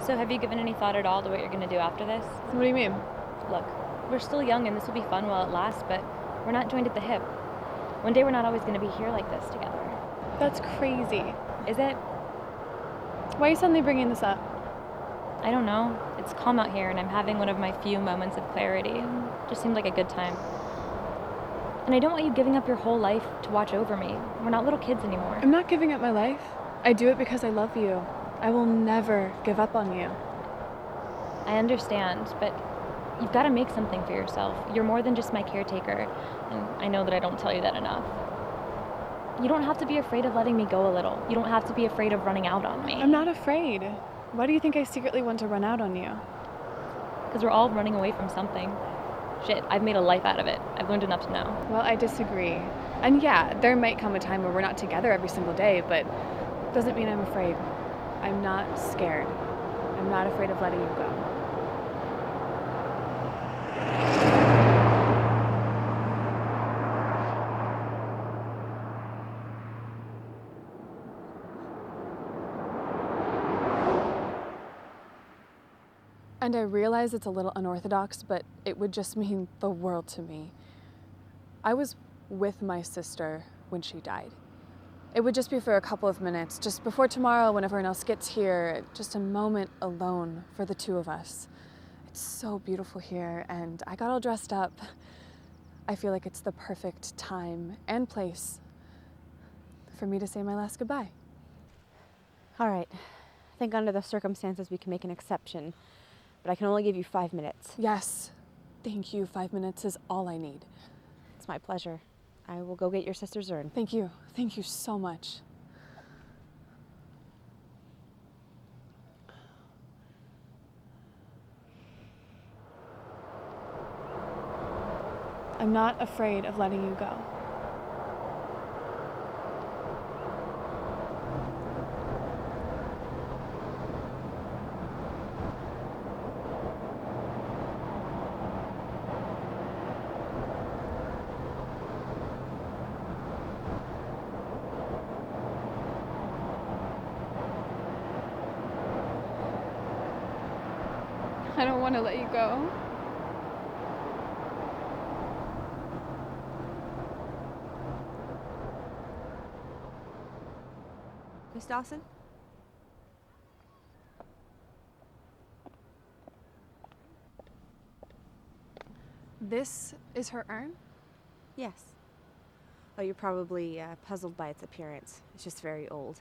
So have you given any thought at all to what you're going to do after this? What do you mean? Look, we're still young and this will be fun while it lasts, but we're not joined at the hip. One day we're not always going to be here like this together. That's crazy. Is it? Why are you suddenly bringing this up? I don't know. It's calm out here and I'm having one of my few moments of clarity. Just seemed like a good time. And I don't want you giving up your whole life to watch over me. We're not little kids anymore. I'm not giving up my life. I do it because I love you. I will never give up on you. I understand, but you've got to make something for yourself. You're more than just my caretaker, and I know that I don't tell you that enough. You don't have to be afraid of letting me go a little. You don't have to be afraid of running out on me. I'm not afraid. Why do you think I secretly want to run out on you? Because we're all running away from something. Shit, I've made a life out of it. I've learned enough to know. Well, I disagree. And yeah, there might come a time where we're not together every single day, but doesn't mean I'm afraid. I'm not scared. I'm not afraid of letting you go. And I realize it's a little unorthodox, but it would just mean the world to me. I was with my sister when she died. It would just be for a couple of minutes, just before tomorrow when everyone else gets here, just a moment alone for the two of us. It's so beautiful here, and I got all dressed up. I feel like it's the perfect time and place for me to say my last goodbye. All right. I think under the circumstances we can make an exception, but I can only give you 5 minutes. Yes, thank you. 5 minutes is all I need. It's my pleasure. I will go get your sister's urn. Thank you. Thank you so much. I'm not afraid of letting you go. I don't want to let you go. Miss Dawson? This is her urn? Yes. Oh, you're probably puzzled by its appearance. It's just very old.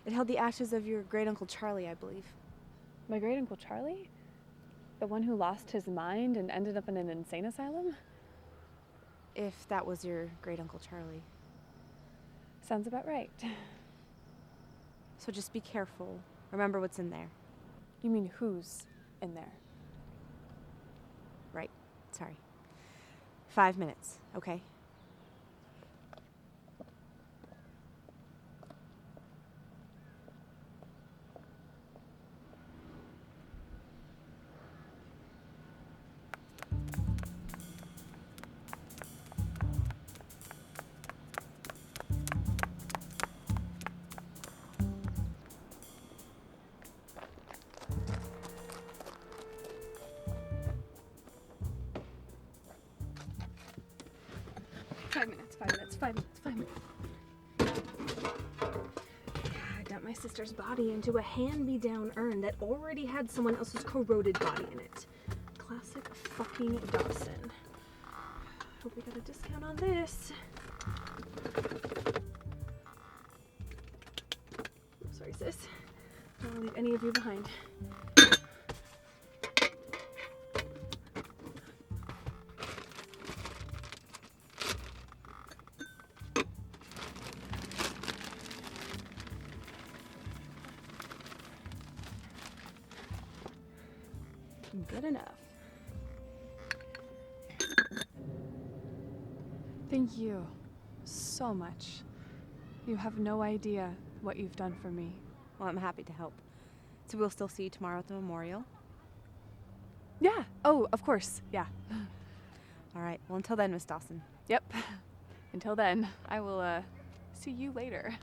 It held the ashes of your great-uncle Charlie, I believe. My great-uncle Charlie? The one who lost his mind and ended up in an insane asylum? If that was your great-uncle Charlie. Sounds about right. So just be careful. Remember what's in there. You mean who's in there? Right. Sorry. 5 minutes, okay? Five minutes. I dumped my sister's body into a hand-me-down urn that already had someone else's corroded body in it. Classic fucking Dawson. Hope we got a discount on this. I'm sorry, sis. I don't want to leave any of you behind. Good enough. Thank you so much. You have no idea what you've done for me. Well, I'm happy to help. So we'll still see you tomorrow at the memorial? Yeah. Oh, of course. Yeah. All right. Well, until then, Miss Dawson. Yep. Until then, I will see you later.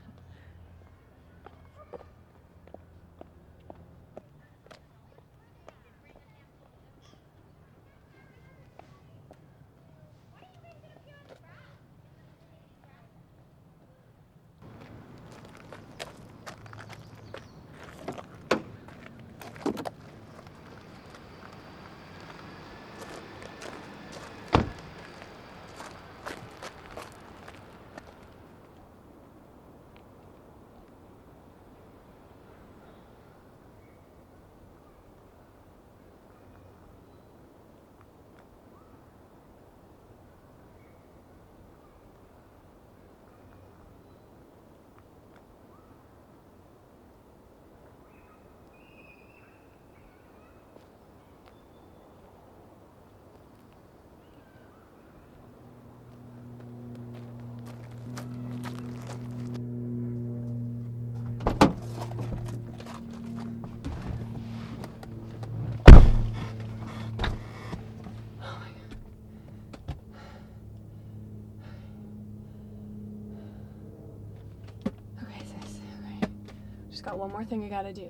Just got one more thing I gotta do.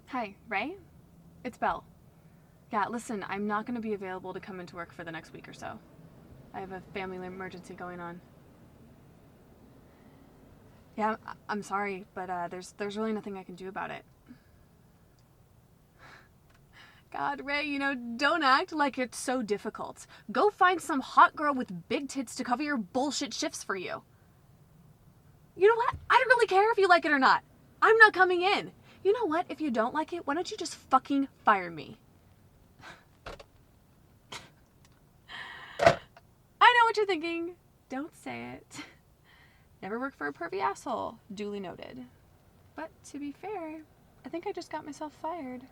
Hi, Ray? It's Belle. Yeah, listen, I'm not gonna be available to come into work for the next week or so. I have a family emergency going on. Yeah, I'm sorry, but there's really nothing I can do about it. God, Ray, don't act like it's so difficult. Go find some hot girl with big tits to cover your bullshit shifts for you. You know what? I don't really care if you like it or not. I'm not coming in. You know what? If you don't like it, why don't you just fucking fire me? I know what you're thinking. Don't say it. Never worked for a pervy asshole. Duly noted. But to be fair, I think I just got myself fired.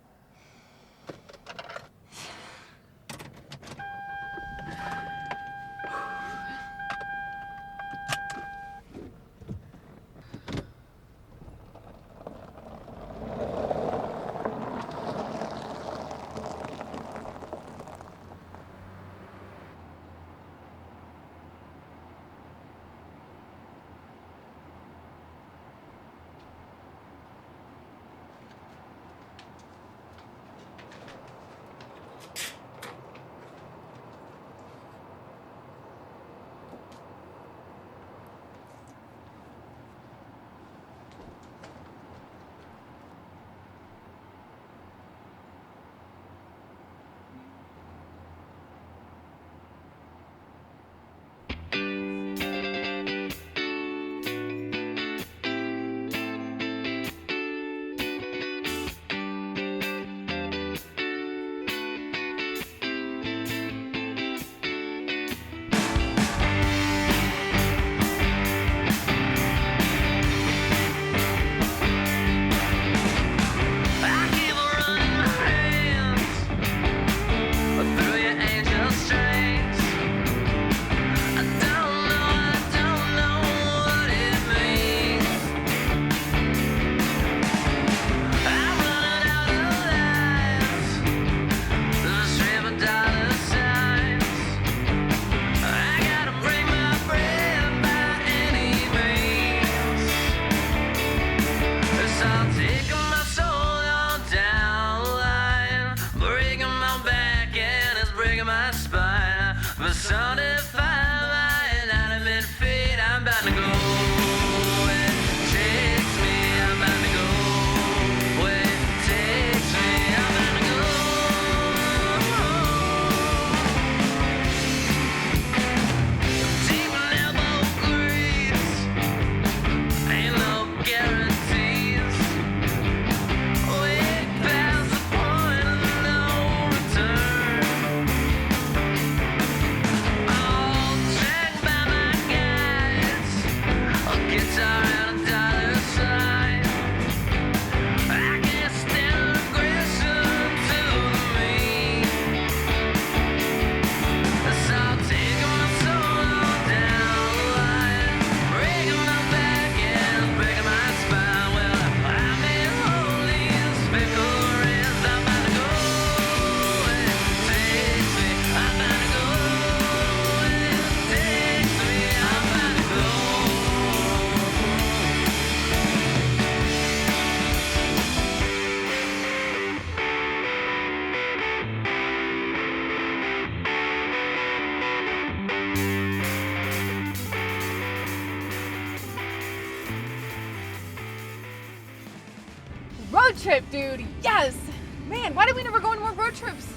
Road trip, dude! Yes! Man, why did we never go on more road trips?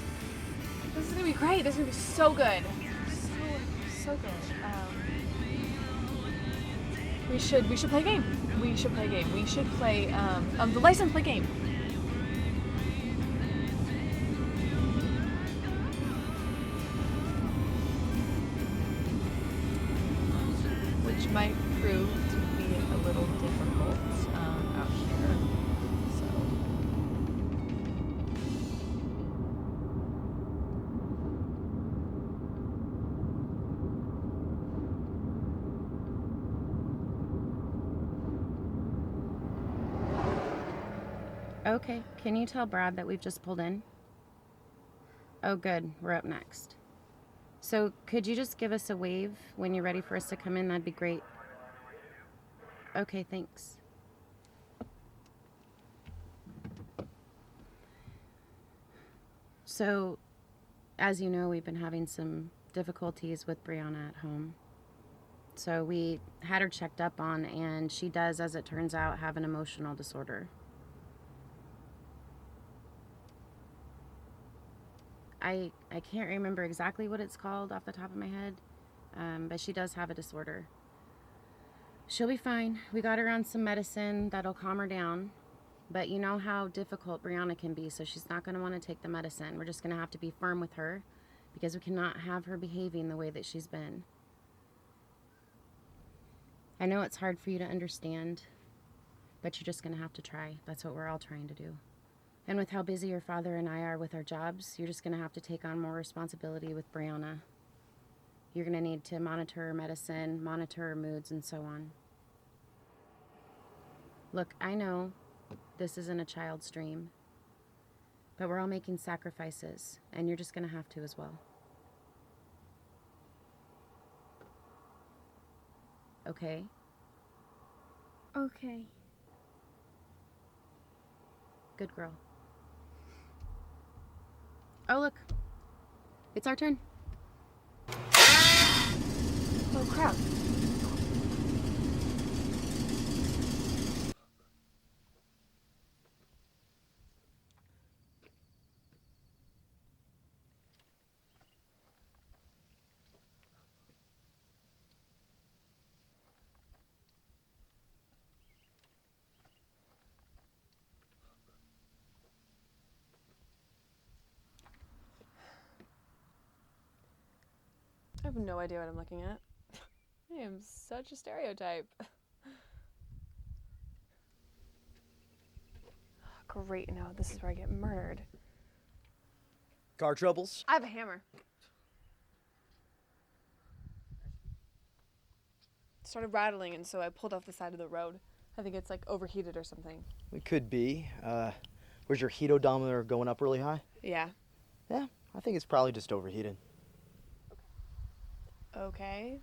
This is gonna be great. This is gonna be so good. So good. We should play a game. We should play a game. We should play the license plate game. Which might prove to be a little difficult out here. Okay, can you tell Brad that we've just pulled in? Oh good, we're up next. So could you just give us a wave when you're ready for us to come in? That'd be great. Okay, thanks. So, as you know, we've been having some difficulties with Brianna at home. So we had her checked up on, and she does, as it turns out, have an emotional disorder. I can't remember exactly what it's called off the top of my head, but she does have a disorder. She'll be fine. We got her on some medicine that'll calm her down. But you know how difficult Brianna can be, so she's not going to want to take the medicine. We're just going to have to be firm with her because we cannot have her behaving the way that she's been. I know it's hard for you to understand, but you're just going to have to try. That's what we're all trying to do. And with how busy your father and I are with our jobs, you're just going to have to take on more responsibility with Brianna. You're going to need to monitor her medicine, monitor her moods, and so on. Look, I know this isn't a child's dream, but we're all making sacrifices, and you're just going to have to as well. Okay? Okay. Good girl. Oh, look. It's our turn. Oh, crap. I have no idea what I'm looking at. I am such a stereotype. Great, now this is where I get murdered. Car troubles? I have a hammer. It started rattling, and so I pulled off the side of the road. I think it's like overheated or something. It could be. Was your heat odometer going up really high? Yeah. Yeah, I think it's probably just overheated. Okay.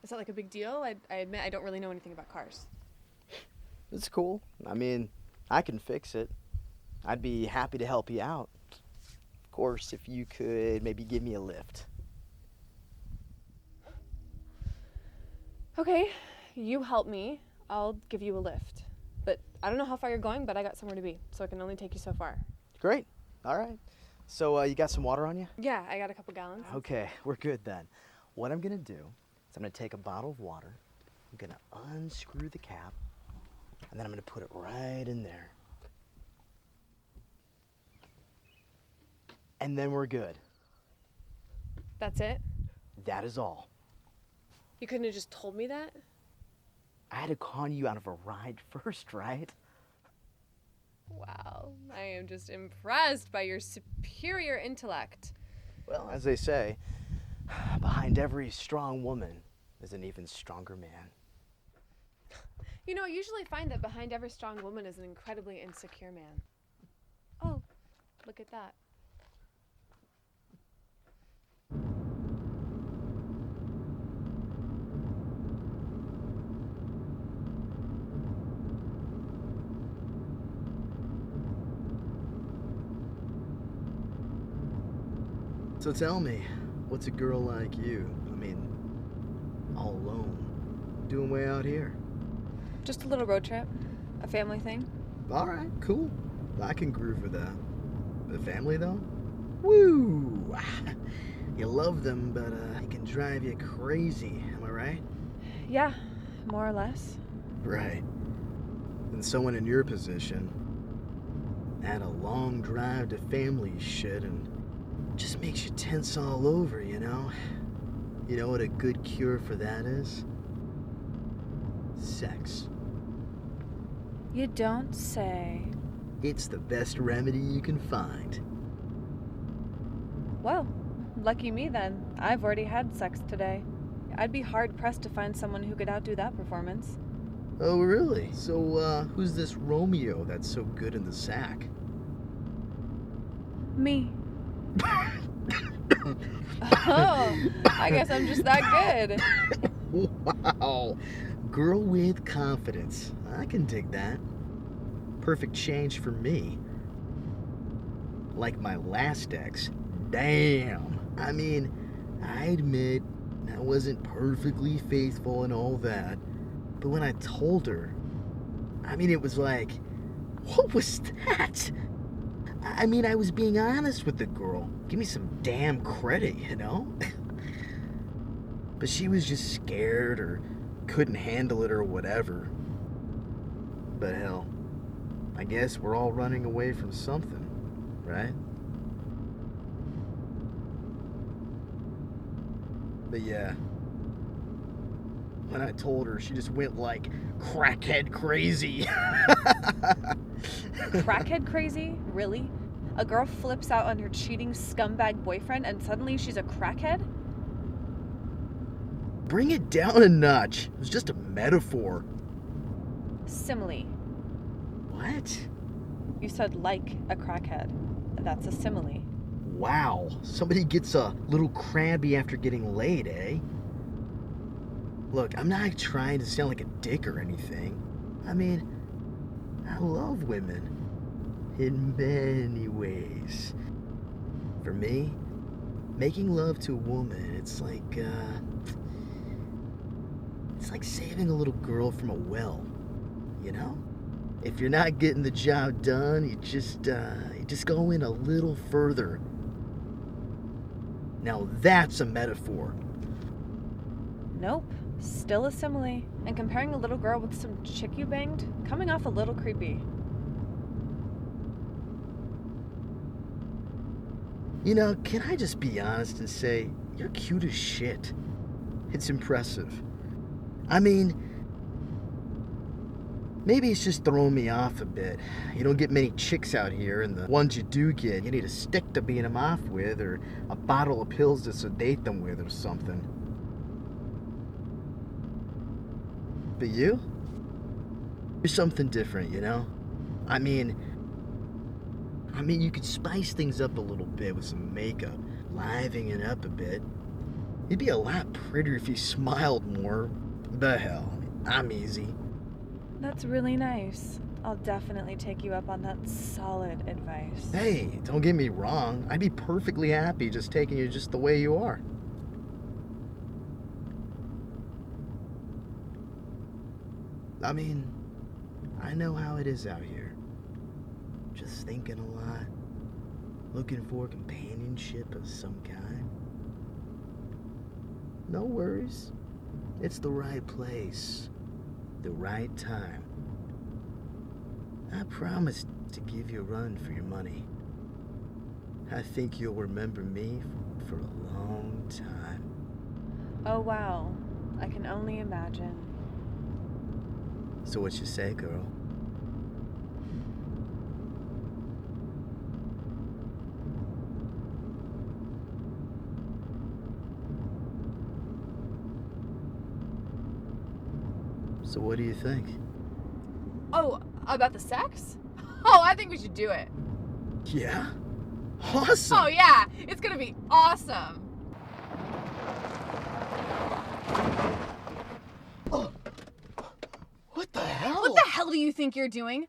Is that like a big deal? I admit I don't really know anything about cars. It's cool. I mean, I can fix it. I'd be happy to help you out. Of course, if you could maybe give me a lift. Okay, you help me. I'll give you a lift. But I don't know how far you're going, but I got somewhere to be, so I can only take you so far. Great. All right. So you got some water on you? Yeah, I got a couple gallons. Okay, we're good then. What I'm going to do is I'm going to take a bottle of water. I'm going to unscrew the cap. And then I'm going to put it right in there. And then we're good. That's it? That is all. You couldn't have just told me that? I had to con you out of a ride first, right? Wow, I am just impressed by your superior intellect. Well, as they say, behind every strong woman is an even stronger man. You know, I usually find that behind every strong woman is an incredibly insecure man. Oh, look at that. So tell me, what's a girl like you, I mean, all alone, doing way out here? Just a little road trip, a family thing. All right, cool. I can groove with that. The family, though? Woo! You love them, but it can drive you crazy, am I right? Yeah, more or less. Right. And someone in your position had a long drive to family shit and just makes you tense all over, you know? You know what a good cure for that is? Sex. You don't say. It's the best remedy you can find. Well, lucky me then. I've already had sex today. I'd be hard-pressed to find someone who could outdo that performance. Oh, really? So, who's this Romeo that's so good in the sack? Me. Oh, I guess I'm just that good. Wow. Girl with confidence. I can dig that. Perfect change for me. Like my last ex. Damn. I mean, I admit I wasn't perfectly faithful and all that. But when I told her, I mean, it was like, what was that? I mean, I was being honest with the girl. Give me some damn credit, you know? But she was just scared or couldn't handle it or whatever. But hell, I guess we're all running away from something, right? But yeah, when I told her, she just went like crackhead crazy. Crackhead crazy? Really? A girl flips out on her cheating scumbag boyfriend and suddenly she's a crackhead? Bring it down a notch. It was just a metaphor. Simile. What? You said like a crackhead. That's a simile. Wow, somebody gets a little crabby after getting laid, eh? Look, I'm not trying to sound like a dick or anything. I mean, I love women. In many ways. For me, making love to a woman, it's like saving a little girl from a well, you know? If you're not getting the job done, you just go in a little further. Now that's a metaphor. Nope. Still a simile. And comparing a little girl with some chick you banged, coming off a little creepy. You know, can I just be honest and say, you're cute as shit. It's impressive. I mean, maybe it's just throwing me off a bit. You don't get many chicks out here, and the ones you do get, you need a stick to beat them off with, or a bottle of pills to sedate them with, or something. But you? You're something different, you know? I mean, you could spice things up a little bit with some makeup, livening it up a bit. You'd be a lot prettier if you smiled more. But hell, I'm easy. That's really nice. I'll definitely take you up on that solid advice. Hey, don't get me wrong. I'd be perfectly happy just taking you just the way you are. I mean, I know how it is out here. Just thinking a lot. Looking for companionship of some kind. No worries. It's the right place. The right time. I promise to give you a run for your money. I think you'll remember me for a long time. Oh wow. I can only imagine. So what you say, girl? So what do you think? Oh, about the sex? Oh, I think we should do it. Yeah? Awesome! Oh yeah, it's gonna be awesome. What the hell? What the hell do you think you're doing?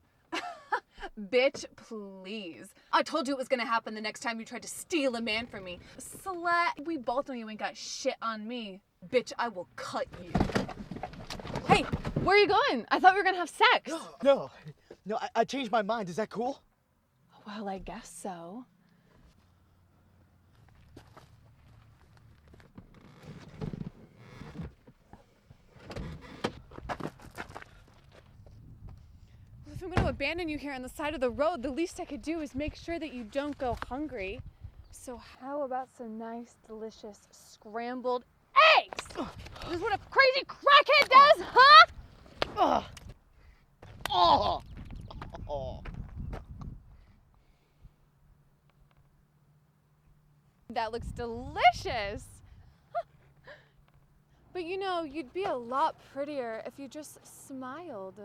Bitch, please. I told you it was gonna happen the next time you tried to steal a man from me. Slut. We both know you ain't got shit on me. Bitch, I will cut you. Hey, where are you going? I thought we were gonna have sex. No, I changed my mind. Is that cool? Well, I guess so. If I'm going to abandon you here on the side of the road, the least I could do is make sure that you don't go hungry. So how about some nice, delicious scrambled eggs? This is what a crazy crackhead does, huh? Oh. That looks delicious. But you know, you'd be a lot prettier if you just smiled.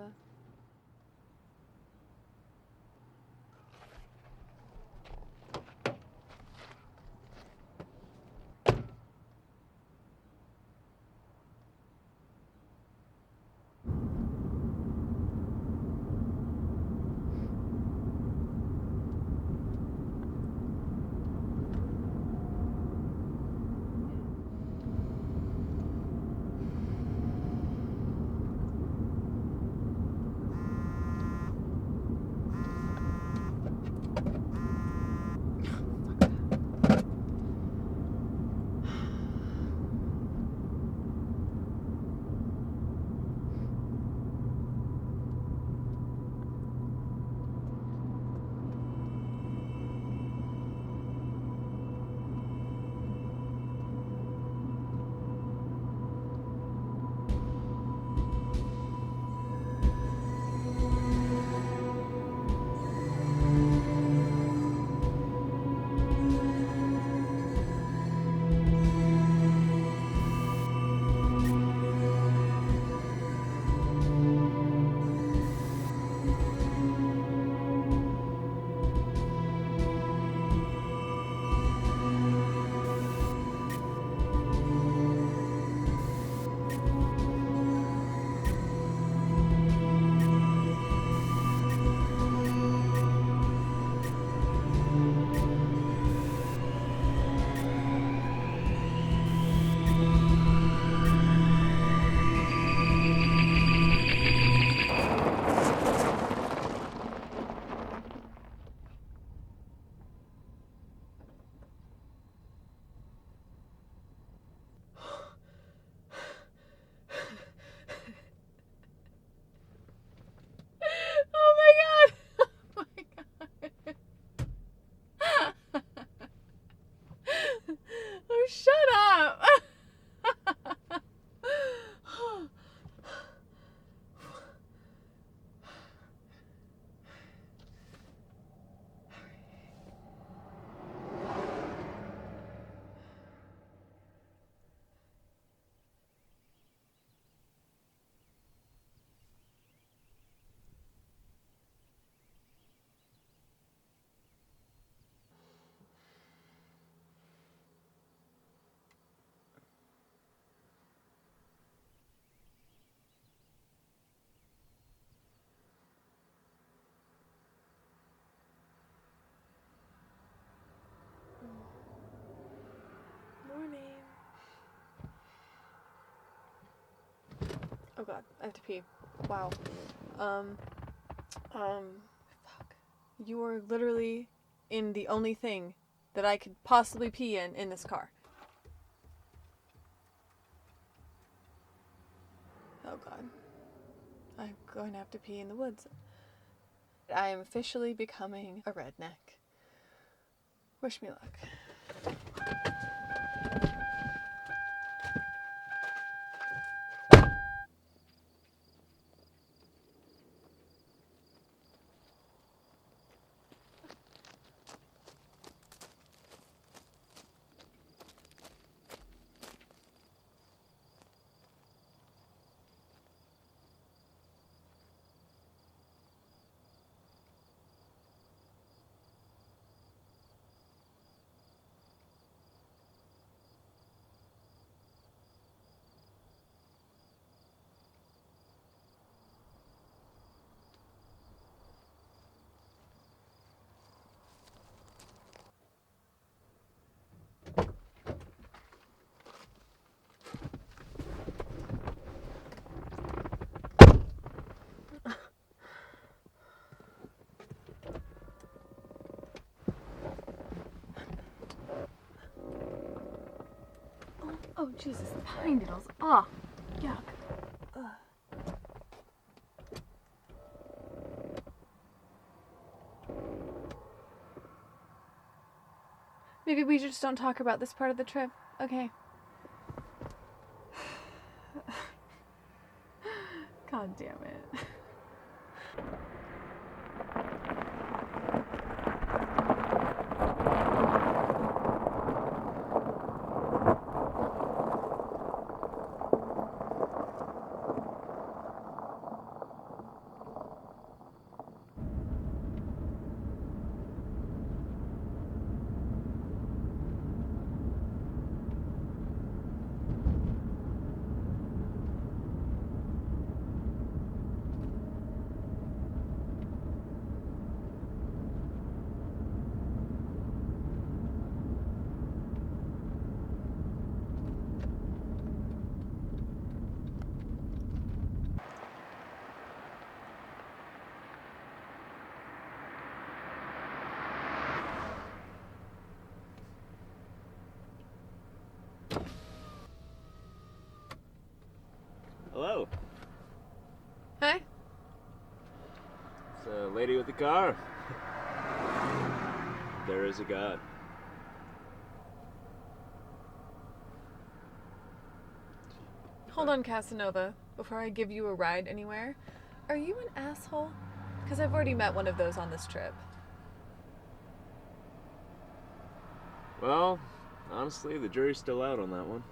God, I have to pee. Wow. Fuck. You are literally in the only thing that I could possibly pee in this car. Oh God. I'm going to have to pee in the woods. I am officially becoming a redneck. Wish me luck. Oh, Jesus, the pine needles. Ah, yuck. Maybe we just don't talk about this part of the trip. Okay. God damn it. Hello. Hi. It's a lady with a car. There is a God. Hold on, Casanova. Before I give you a ride anywhere, are you an asshole? Because I've already met one of those on this trip. Well, honestly, the jury's still out on that one.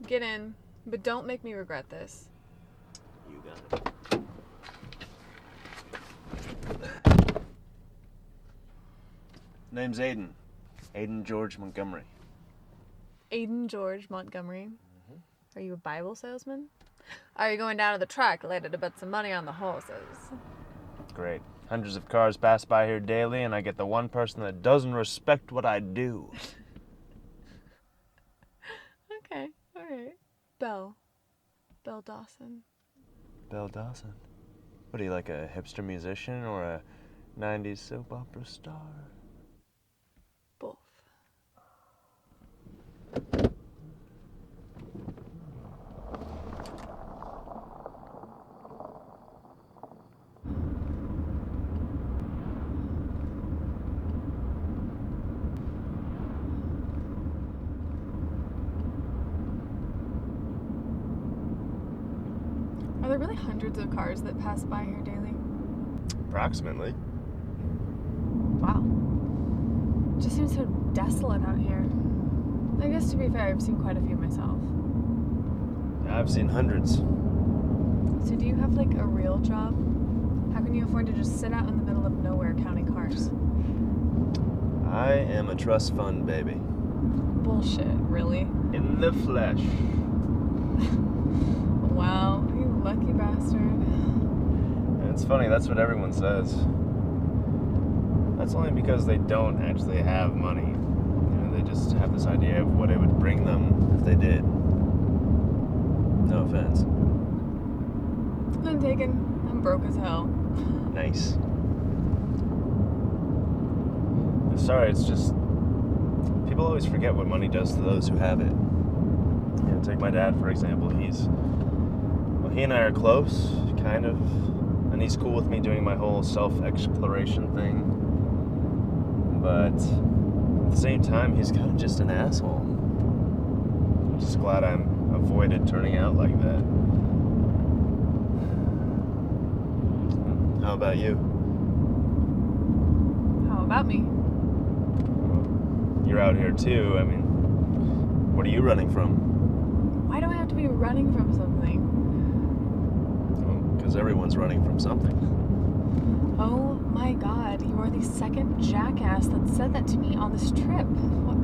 Get in, but don't make me regret this. You got it. Name's Aiden. Aiden George Montgomery. Aiden George Montgomery. Are you a Bible salesman? Are you going down to the track later to bet some money on the horses? Great. Hundreds of cars pass by here daily, and I get the one person that doesn't respect what I do. Okay, alright. Belle Dawson. Belle Dawson. What are you, like a hipster musician or a 90s soap opera star? Both. Are there really hundreds of cars that pass by here daily? Approximately. Wow. It just seems so desolate out here. I guess to be fair, I've seen quite a few myself. I've seen hundreds. So do you have like a real job? How can you afford to just sit out in the middle of nowhere counting cars? I am a trust fund baby. Bullshit, really? In the flesh. Wow, you lucky bastard. It's funny, that's what everyone says. I That's only because they don't actually have money. They just have this idea of what it would bring them if they did. No offense. None taken. I'm broke as hell. Nice. I'm sorry, it's just people always forget what money does to those who have it. Take my dad for example. He and I are close, kind of, and he's cool with me doing my whole self-exploration thing. But at the same time, he's kind of just an asshole. I'm just glad I'm avoided turning out like that. How about you? How about me? You're out here too. I mean, what are you running from? Why do I have to be running from something? Because everyone's running from something. Oh my god, you are the second jackass that said that to me on this trip. What?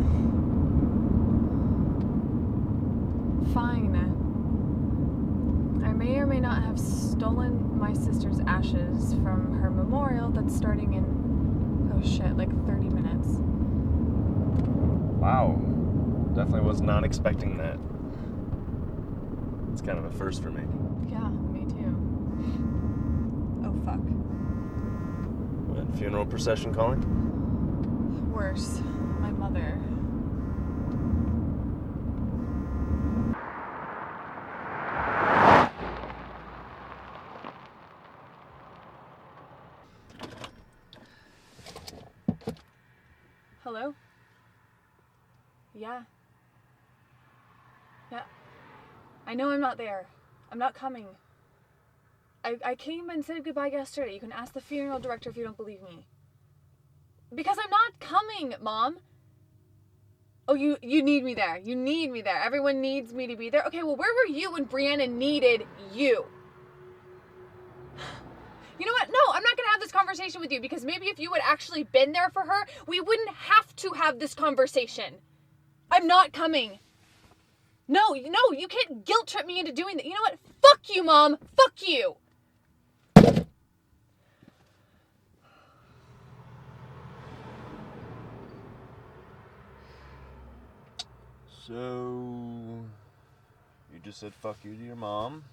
Fine. I may or may not have stolen my sister's ashes from her memorial that's starting in, oh shit, like 30 minutes. Wow. Definitely was not expecting that. It's kind of a first for me. Yeah, me too. Oh fuck. What, funeral procession calling? Worse, my mother. Hello? Yeah. Yeah. I know I'm not there. I'm not coming. I came and said goodbye yesterday. You can ask the funeral director if you don't believe me. Because I'm not coming, Mom. Oh, you need me there. You need me there. Everyone needs me to be there. Okay, well, where were you when Brianna needed you? You know what? No, I'm not going to have this conversation with you because maybe if you had actually been there for her, we wouldn't have to have this conversation. I'm not coming. No, you can't guilt trip me into doing that. You know what? Fuck you, Mom. Fuck you. So, you just said fuck you to your mom.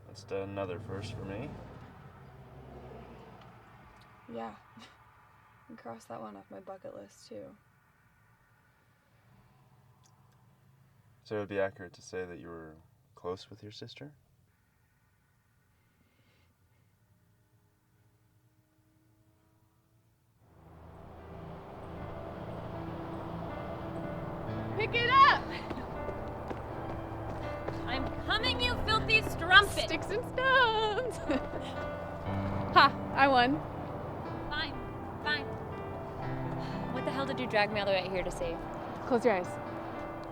That's another first for me. Yeah. And cross that one off my bucket list, too. So it would be accurate to say that you were close with your sister? Pick it up! I'm coming, you filthy strumpet! Sticks and stones! Ha! I won. Fine. What the hell did you drag me all the way out here to see? Close your eyes.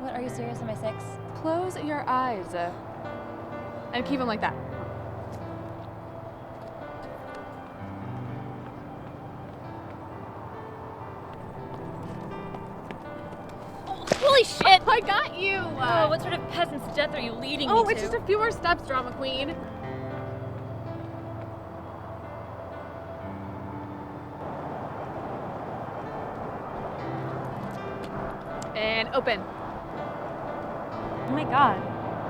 What, are you serious? Am I 6? Close your eyes. And keep them like that. Oh, holy shit! I got you! Oh, what sort of peasant's death are you leading me to? Oh, it's just a few more steps, drama queen. And open. Oh my god.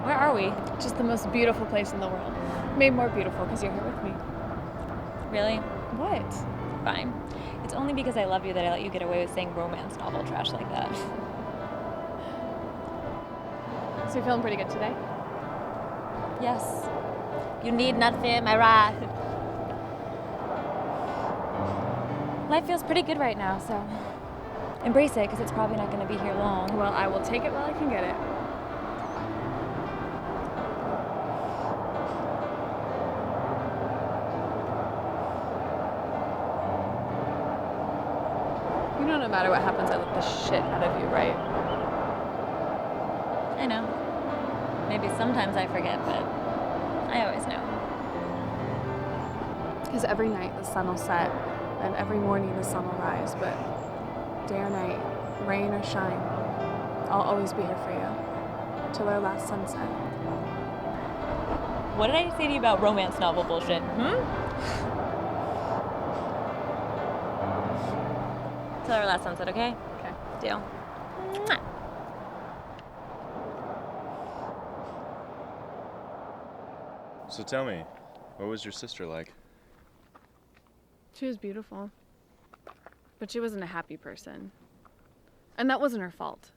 Where are we? Just the most beautiful place in the world. Made more beautiful because you're here with me. Really? What? Fine. It's only because I love you that I let you get away with saying romance novel trash like that. So you're feeling pretty good today? Yes. You need not fear my wrath. Life feels pretty good right now, so embrace it, because it's probably not going to be here long. Well, I will take it while I can get it. You know, no matter what happens, I love the shit out of you, right? I know. Maybe sometimes I forget, but I always know. Because every night the sun will set, and every morning the sun will rise, but day or night, rain or shine, I'll always be here for you, till our last sunset. What did I say to you about romance novel bullshit? till our last sunset, okay? Okay. Deal. Mwah. So tell me, what was your sister like? She was beautiful. But she wasn't a happy person. And that wasn't her fault.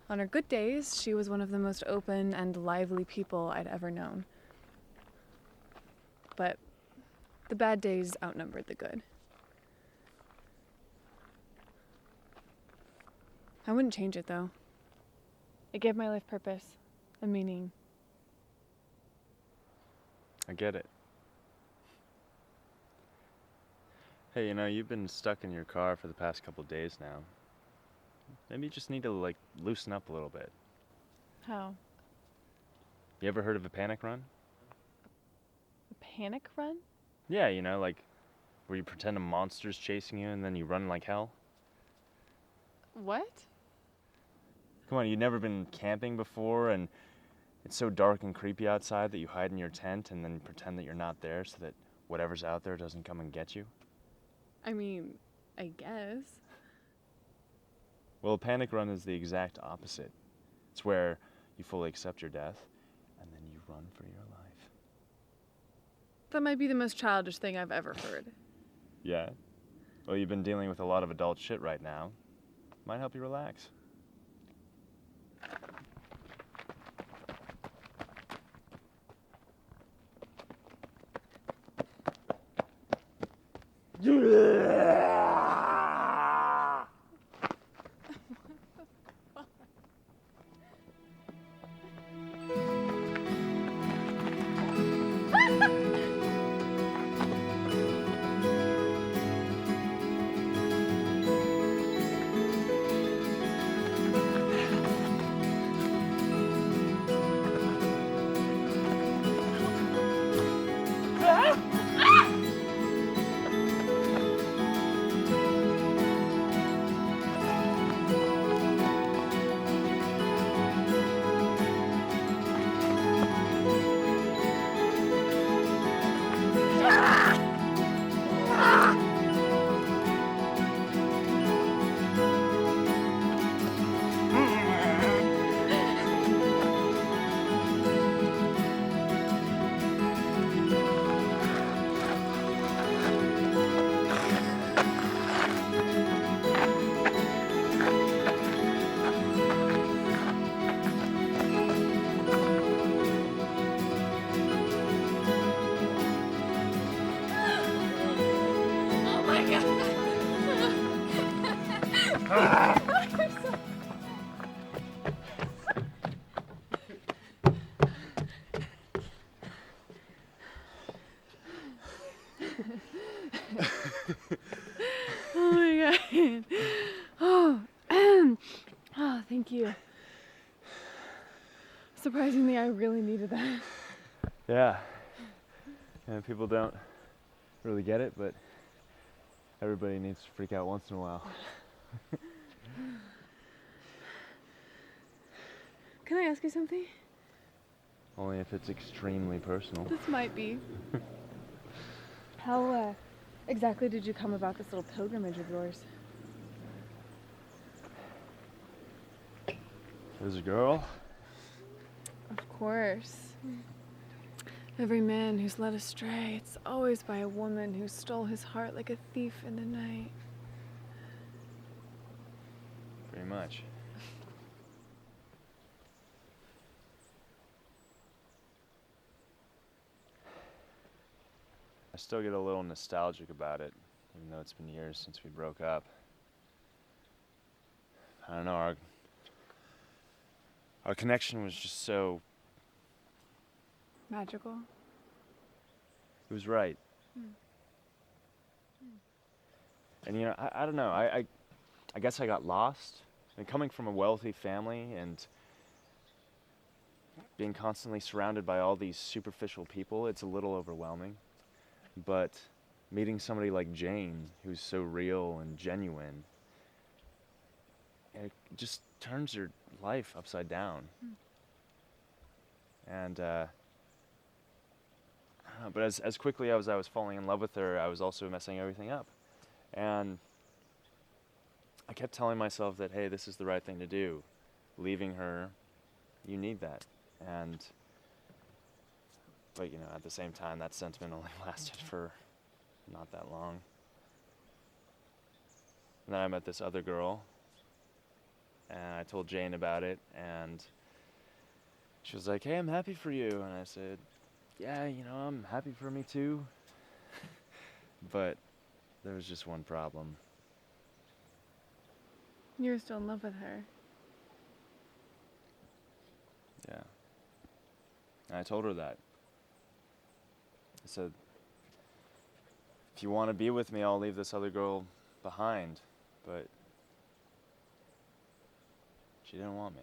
On her good days, she was one of the most open and lively people I'd ever known. But the bad days outnumbered the good. I wouldn't change it, though. It gave my life purpose, a meaning. I get it. Hey, you've been stuck in your car for the past couple days now. Maybe you just need to, loosen up a little bit. How? You ever heard of a panic run? A panic run? Yeah, where you pretend a monster's chasing you and then you run like hell. What? Come on, you've never been camping before and it's so dark and creepy outside that you hide in your tent and then pretend that you're not there so that whatever's out there doesn't come and get you? I mean, I guess. Well, a panic run is the exact opposite. It's where you fully accept your death and then you run for your life. That might be the most childish thing I've ever heard. Yeah? Well, you've been dealing with a lot of adult shit right now. Might help you relax. Oh my god. Oh, thank you. Surprisingly, I really needed that. Yeah. And people don't really get it, but everybody needs to freak out once in a while. Can I ask you something? Only if it's extremely personal. This might be. How exactly did you come about this little pilgrimage of yours? There's a girl. Of course. Every man who's led astray, it's always by a woman who stole his heart like a thief in the night. Pretty much. I still get a little nostalgic about it, even though it's been years since we broke up. I don't know, our connection was just so... Magical? It was right. And I don't know, I guess I got lost. And coming from a wealthy family and being constantly surrounded by all these superficial people, it's a little overwhelming. But meeting somebody like Jane, who's so real and genuine, it just turns your life upside down. And I don't know, but as quickly as I was falling in love with her, I was also messing everything up. And I kept telling myself that, hey, this is the right thing to do. Leaving her, you need that. But you know, at the same time, that sentiment only lasted for not that long. And then I met this other girl, and I told Jane about it, and she was like, hey, I'm happy for you. And I said, yeah, you know, I'm happy for me too. But there was just one problem. You were still in love with her. Yeah. And I told her that. I said, if you want to be with me, I'll leave this other girl behind. But she didn't want me.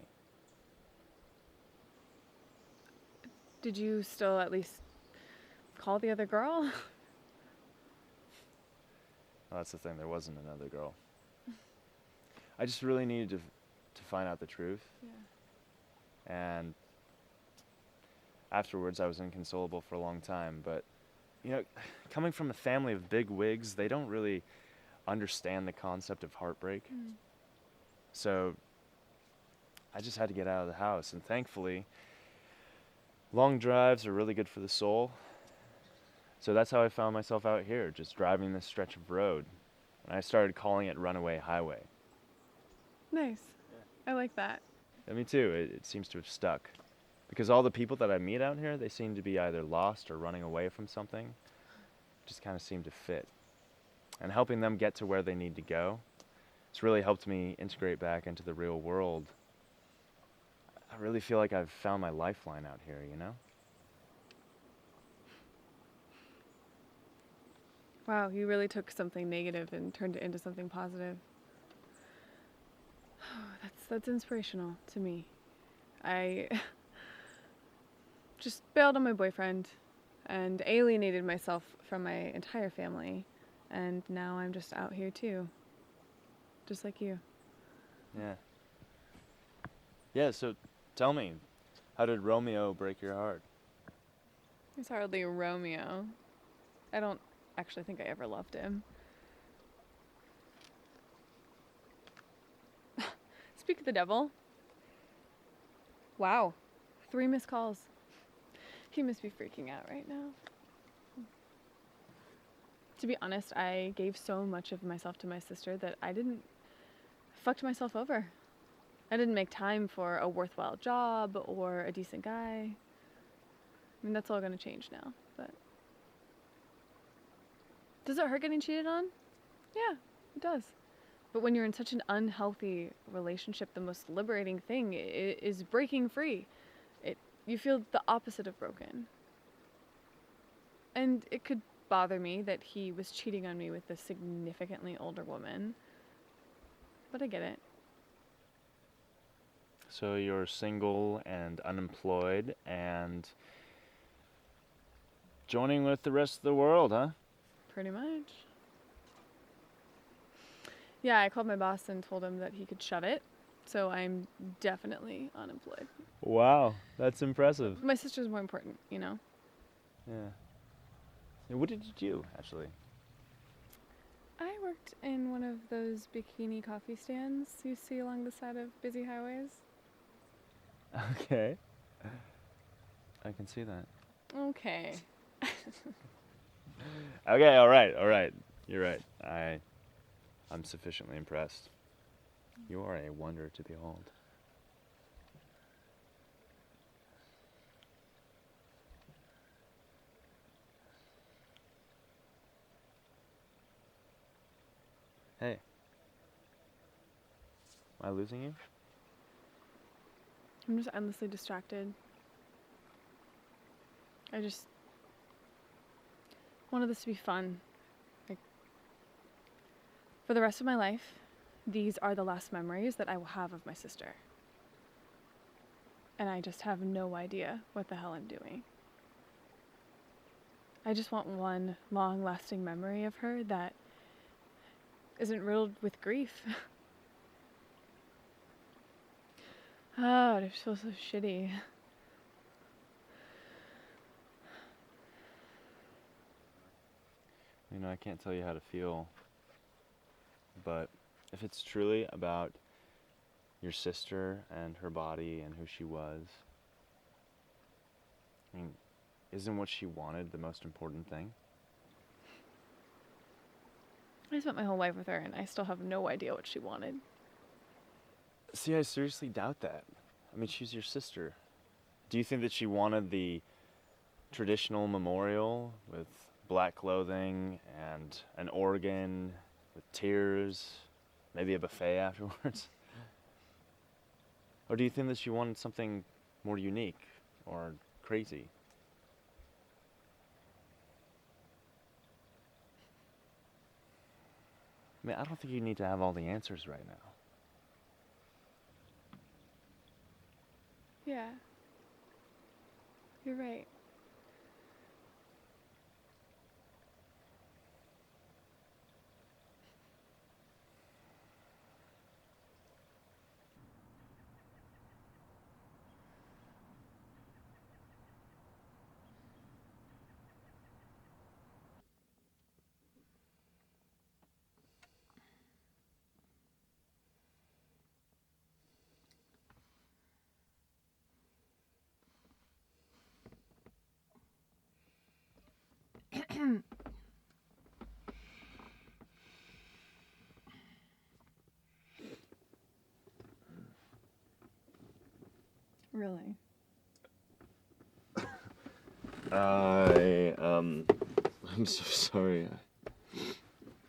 Did you still at least call the other girl? Well, that's the thing, there wasn't another girl. I just really needed to find out the truth. Yeah. And afterwards, I was inconsolable for a long time. But, you know, coming from a family of big wigs, they don't really understand the concept of heartbreak. So I just had to get out of the house. And thankfully, long drives are really good for the soul. So that's how I found myself out here, just driving this stretch of road. And I started calling it Runaway Highway. Nice. I like that. And me too, it seems to have stuck. Because all the people that I meet out here, they seem to be either lost or running away from something. Just kind of seem to fit. And helping them get to where they need to go, it's really helped me integrate back into the real world. I really feel like I've found my lifeline out here, you know? Wow, you really took something negative and turned it into something positive. That's inspirational to me. I just bailed on my boyfriend and alienated myself from my entire family, and now I'm just out here too. Just like you. Yeah. Yeah, so tell me, how did Romeo break your heart? He's hardly a Romeo. I don't actually think I ever loved him. Speak of the devil. Wow. 3 missed calls. He must be freaking out right now. To be honest, I gave so much of myself to my sister that I fucked myself over. I didn't make time for a worthwhile job or a decent guy. I mean, that's all gonna change now, but... Does it hurt getting cheated on? Yeah, it does. But when you're in such an unhealthy relationship, the most liberating thing is breaking free. You feel the opposite of broken. And it could bother me that he was cheating on me with a significantly older woman. But I get it. So you're single and unemployed and joining with the rest of the world, huh? Pretty much. Yeah, I called my boss and told him that he could shove it. So I'm definitely unemployed. Wow, that's impressive. My sister's more important, you know? Yeah. And what did you do, actually? I worked in one of those bikini coffee stands you see along the side of busy highways. Okay. I can see that. Okay. Okay, all right. You're right. I'm sufficiently impressed. You are a wonder to behold. Hey. Am I losing you? I'm just endlessly distracted. I just wanted this to be fun. Like, for the rest of my life, these are the last memories that I will have of my sister. And I just have no idea what the hell I'm doing. I just want one long-lasting memory of her that isn't riddled with grief. Oh, I feel so shitty. You know, I can't tell you how to feel, but if it's truly about your sister and her body and who she was, I mean, isn't what she wanted the most important thing? I spent my whole life with her and I still have no idea what she wanted. See, I seriously doubt that. I mean, she's your sister. Do you think that she wanted the traditional memorial with black clothing and an organ with tears, maybe a buffet afterwards? Or do you think that she wanted something more unique or crazy? I mean, I don't think you need to have all the answers right now. Yeah. You're right. Really? I'm so sorry.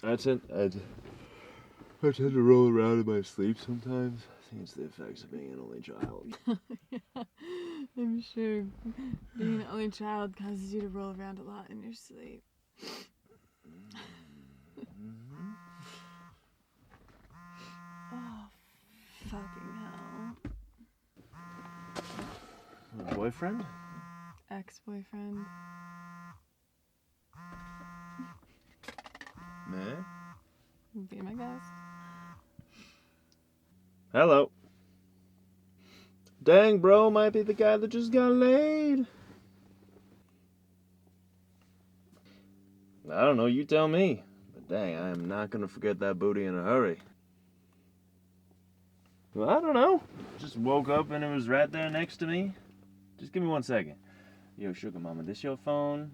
I tend to roll around in my sleep sometimes. I think it's the effects of being an only child. I'm sure being an only child causes you to roll around a lot in your sleep. Oh, fucking hell. Boyfriend? Ex-boyfriend. Man? Be my guest. Hello. Dang, bro, might be the guy that just got laid. I don't know, you tell me. But dang, I am not gonna forget that booty in a hurry. Well, I don't know. Just woke up and it was right there next to me. Just give me 1 second. Yo, sugar mama, this your phone?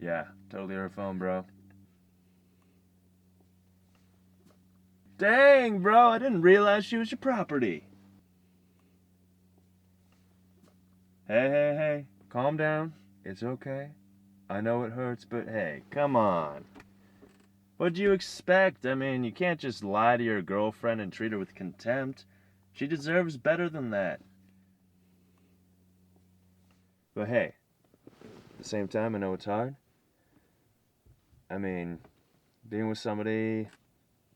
Yeah, totally her phone, bro. Dang, bro, I didn't realize she was your property. Hey, calm down. It's okay. I know it hurts, but hey, come on. What'd you expect? I mean, you can't just lie to your girlfriend and treat her with contempt. She deserves better than that. But hey, at the same time, I know it's hard. I mean, being with somebody,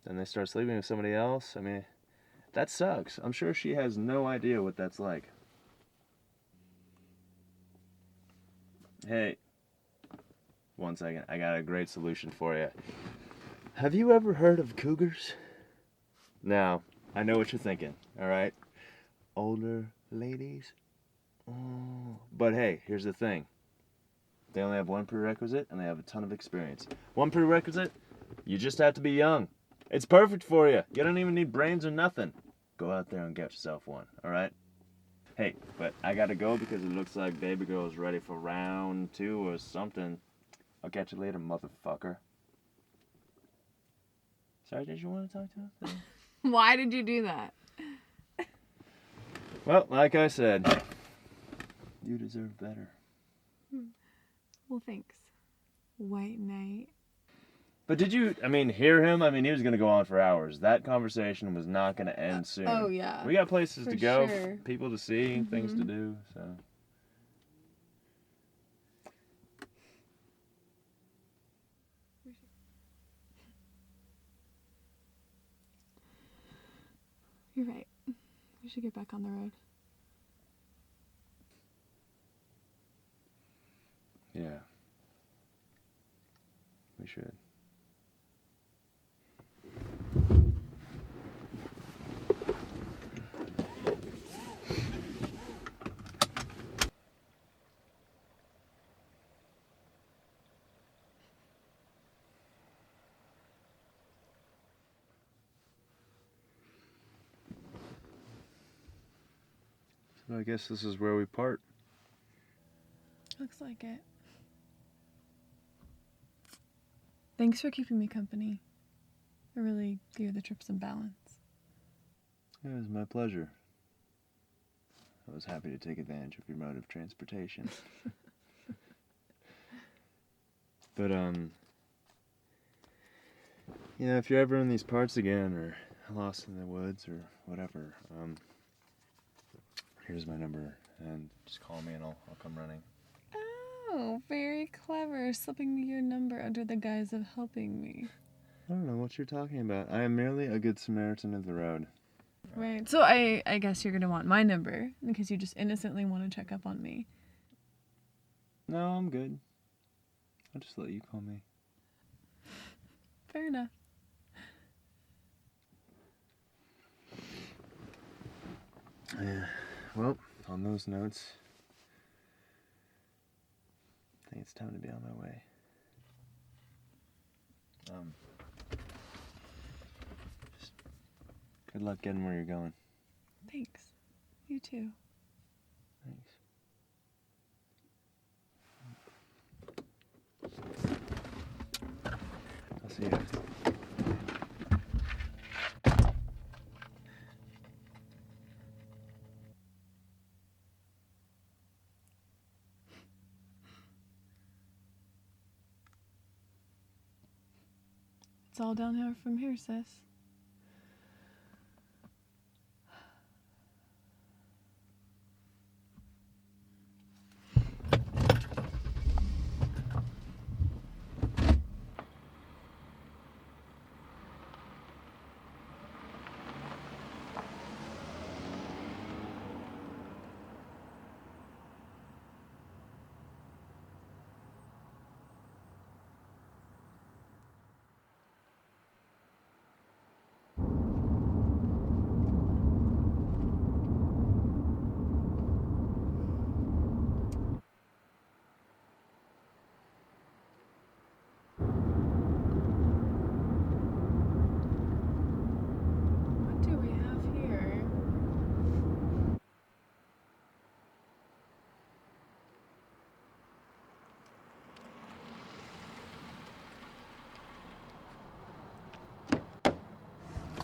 then they start sleeping with somebody else, I mean, that sucks. I'm sure she has no idea what that's like. Hey, 1 second, I got a great solution for you. Have you ever heard of cougars? Now, I know what you're thinking, alright? Older ladies? Oh. But hey, here's the thing. They only have one prerequisite, and they have a ton of experience. One prerequisite, you just have to be young. It's perfect for you. You don't even need brains or nothing. Go out there and get yourself one, alright? Hey, but I gotta go because it looks like baby girl is ready for round 2 or something. I'll catch you later, motherfucker. Sorry, did you want to talk to us? Why did you do that? Well, like I said, you deserve better. Well, thanks. White Knight. But did you, hear him? He was going to go on for hours. That conversation was not going to end soon. Oh, yeah. We got places For to go, sure. people to see, things to do, so. You're right. We should get back on the road. Yeah. We should. I guess this is where we part. Looks like it. Thanks for keeping me company. It really gave the trip some balance. It was my pleasure. I was happy to take advantage of your mode of transportation. But, if you're ever in these parts again, or lost in the woods, or whatever, here's my number, and just call me and I'll come running. Oh, very clever. Slipping me your number under the guise of helping me. I don't know what you're talking about. I am merely a good Samaritan of the road. Right. So I guess you're going to want my number because you just innocently want to check up on me. No, I'm good. I'll just let you call me. Fair enough. Yeah. Well, on those notes, I think it's time to be on my way. Just good luck getting where you're going. Thanks. You too. Thanks. I'll see you. It's all downhill from here, sis. What do we have here?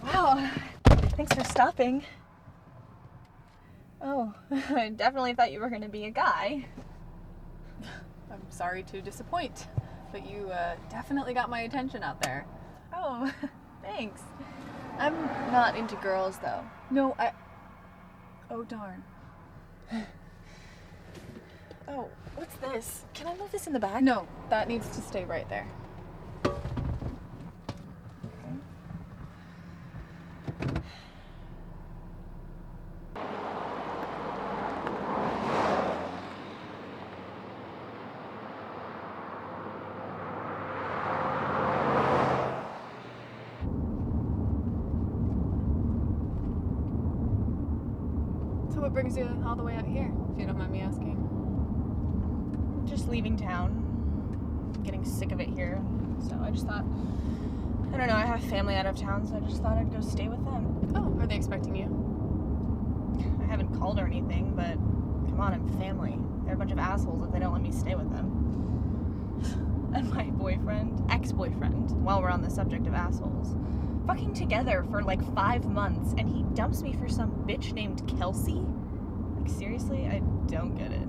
Wow, thanks for stopping. Oh, I definitely thought you were going to be a guy. I'm sorry to disappoint, but you definitely got my attention out there. Oh, thanks. I'm not into girls, though. No, Oh, darn. Oh, what's this? Can I move this in the back? No, that needs to stay right there. So what brings you all the way out here, if you don't mind me asking? Just leaving town. I'm getting sick of it here. So I just thought, I don't know, I have family out of town, so I just thought I'd go stay with them. Oh, are they expecting you? I haven't called or anything, but come on, I'm family. They're a bunch of assholes if they don't let me stay with them. And my boyfriend, ex-boyfriend, while we're on the subject of assholes, fucking together for like 5 months, and he dumps me for some bitch named Kelsey? Like, seriously? I don't get it.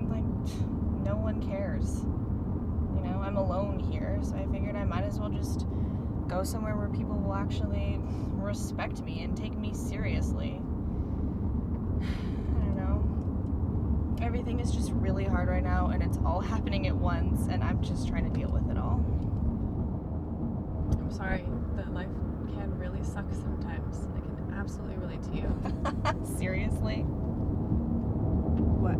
Like, no one cares. You know, I'm alone here, so I figured I might as well just go somewhere where people will actually respect me and take me seriously. I don't know. Everything is just really hard right now, and it's all happening at once, and I'm just trying to deal with it all. I'm sorry that life can really suck sometimes. I can absolutely relate to you. Seriously? What?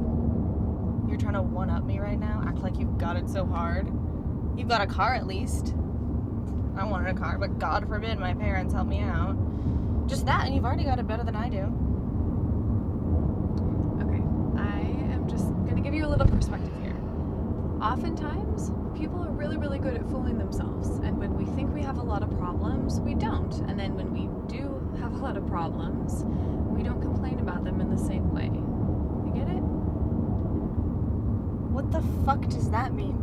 You're trying to one-up me right now? Act like you've got it so hard? You've got a car at least. I wanted a car, but God forbid my parents help me out. Just that, and you've already got it better than I do. Okay, I am just gonna give you a little perspective here. Oftentimes, people are really, really good at fooling themselves, and when we think we have a lot of problems, we don't. And then when we do have a lot of problems, we don't complain about them in the same way. You get it? What the fuck does that mean?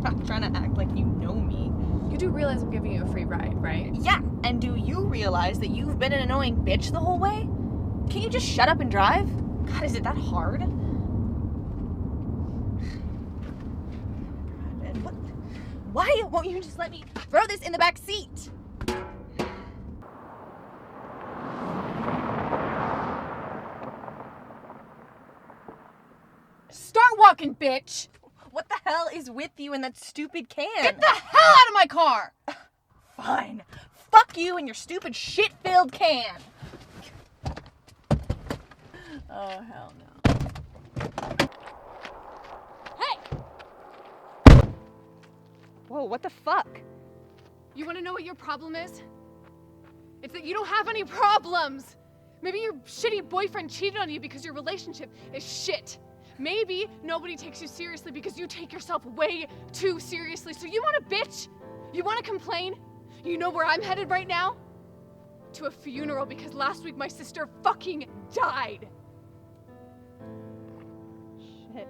I'm trying to act like you know me. You do realize I'm giving you a free ride, right? Yeah, and do you realize that you've been an annoying bitch the whole way? Can you just shut up and drive? God, is it that hard? What? Why won't you just let me throw this in the back seat? Start walking, bitch! What the hell is with you in that stupid can? Get the hell out of my car! Fine. Fuck you and your stupid shit-filled can. Oh, hell no. Hey! Whoa, what the fuck? You want to know what your problem is? It's that you don't have any problems! Maybe your shitty boyfriend cheated on you because your relationship is shit. Maybe nobody takes you seriously because you take yourself way too seriously. So you want to bitch? You want to complain? You know where I'm headed right now? To a funeral because last week my sister fucking died. Shit.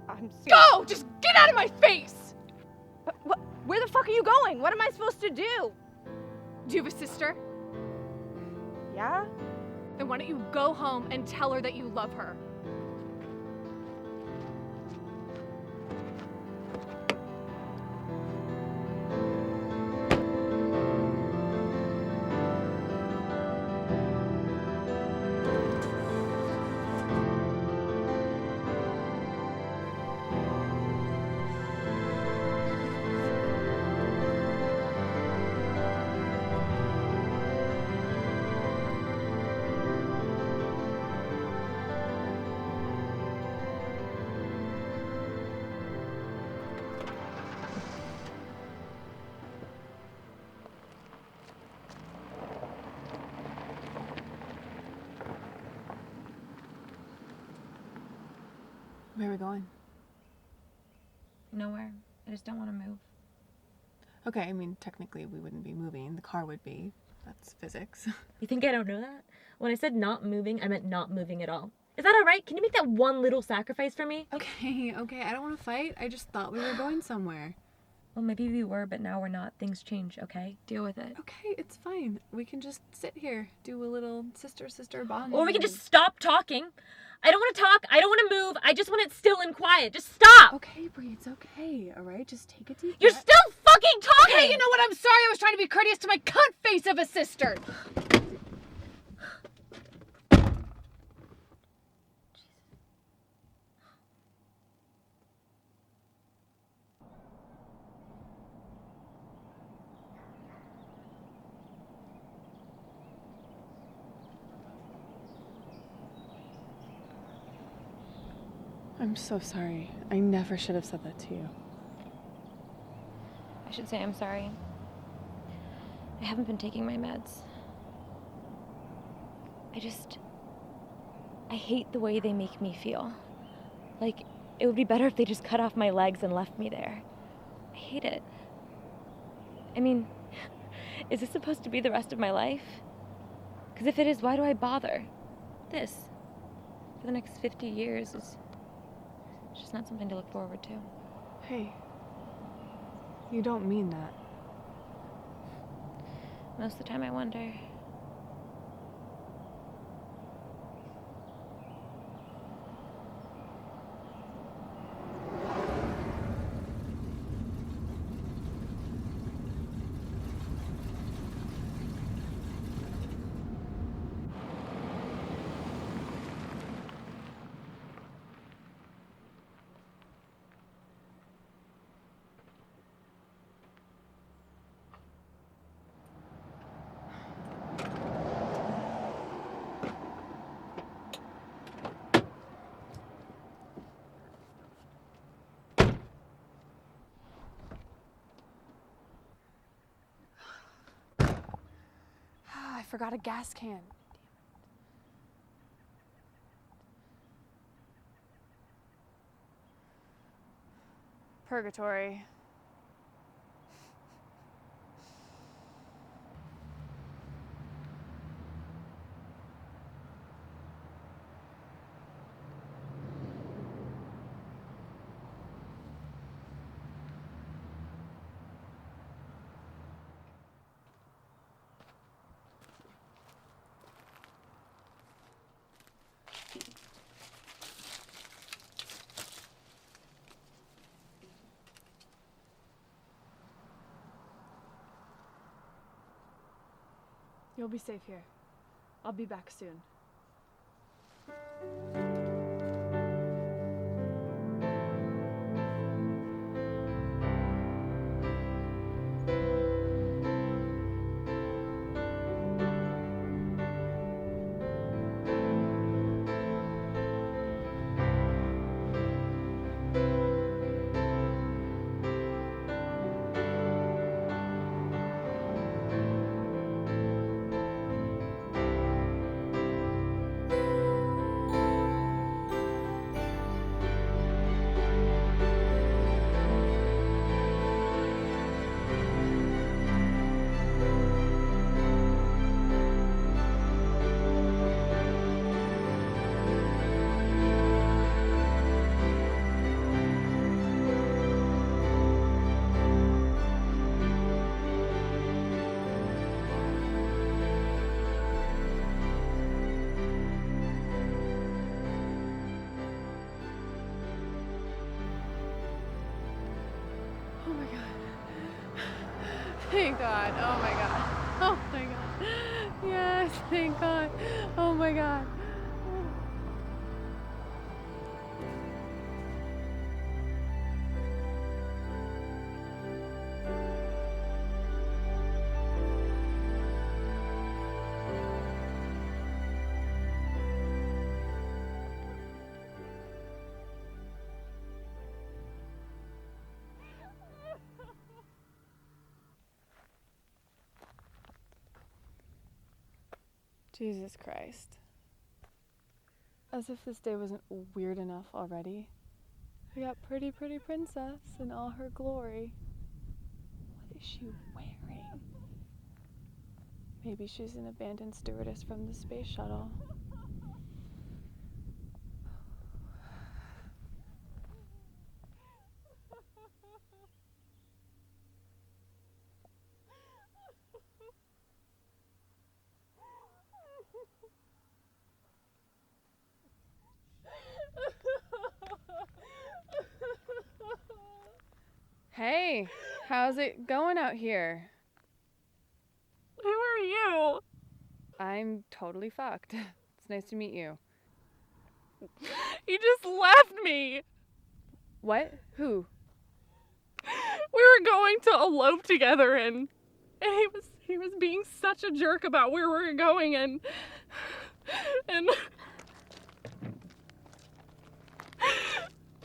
I'm serious. Go! Just get out of my face! What? Where the fuck are you going? What am I supposed to do? Do you have a sister? Yeah? Then why don't you go home and tell her that you love her? Where are we going? Nowhere. I just don't want to move. Okay, I mean, technically we wouldn't be moving. The car would be. That's physics. You think I don't know that? When I said not moving, I meant not moving at all. Is that all right? Can you make that one little sacrifice for me? Okay, I don't want to fight. I just thought we were going somewhere. Well, maybe we were, but now we're not. Things change, okay? Deal with it. Okay, it's fine. We can just sit here, do a little sister bond. Or we can just stop talking. I don't want to talk. I don't want to move. I just want it still and quiet. Just stop. Okay, Bree, it's okay, all right? Just take a deep You're breath. still fucking talking. Okay, you know what? I'm sorry. I was trying to be courteous to my cunt face of a sister. I'm so sorry. I never should have said that to you. I should say I'm sorry. I haven't been taking my meds. I hate the way they make me feel. Like, it would be better if they just cut off my legs and left me there. I hate it. I mean, is this supposed to be the rest of my life? Because if it is, why do I bother? This, for the next 50 years, is just not something to look forward to. Hey, you don't mean that. Most of the time I wonder. I forgot a gas can. Purgatory. You'll be safe here. I'll be back soon. Oh my god. Thank God. Oh my god. Oh my god. Yes, thank God. Oh my god. Jesus Christ. As if this day wasn't weird enough already. We got pretty princess in all her glory. What is she wearing? Maybe she's an abandoned stewardess from the space shuttle. Hey, how's it going out here? Who are you? I'm totally fucked. It's nice to meet you. You just left me. What? Who? We were going to elope together and he was being such a jerk about where we were going and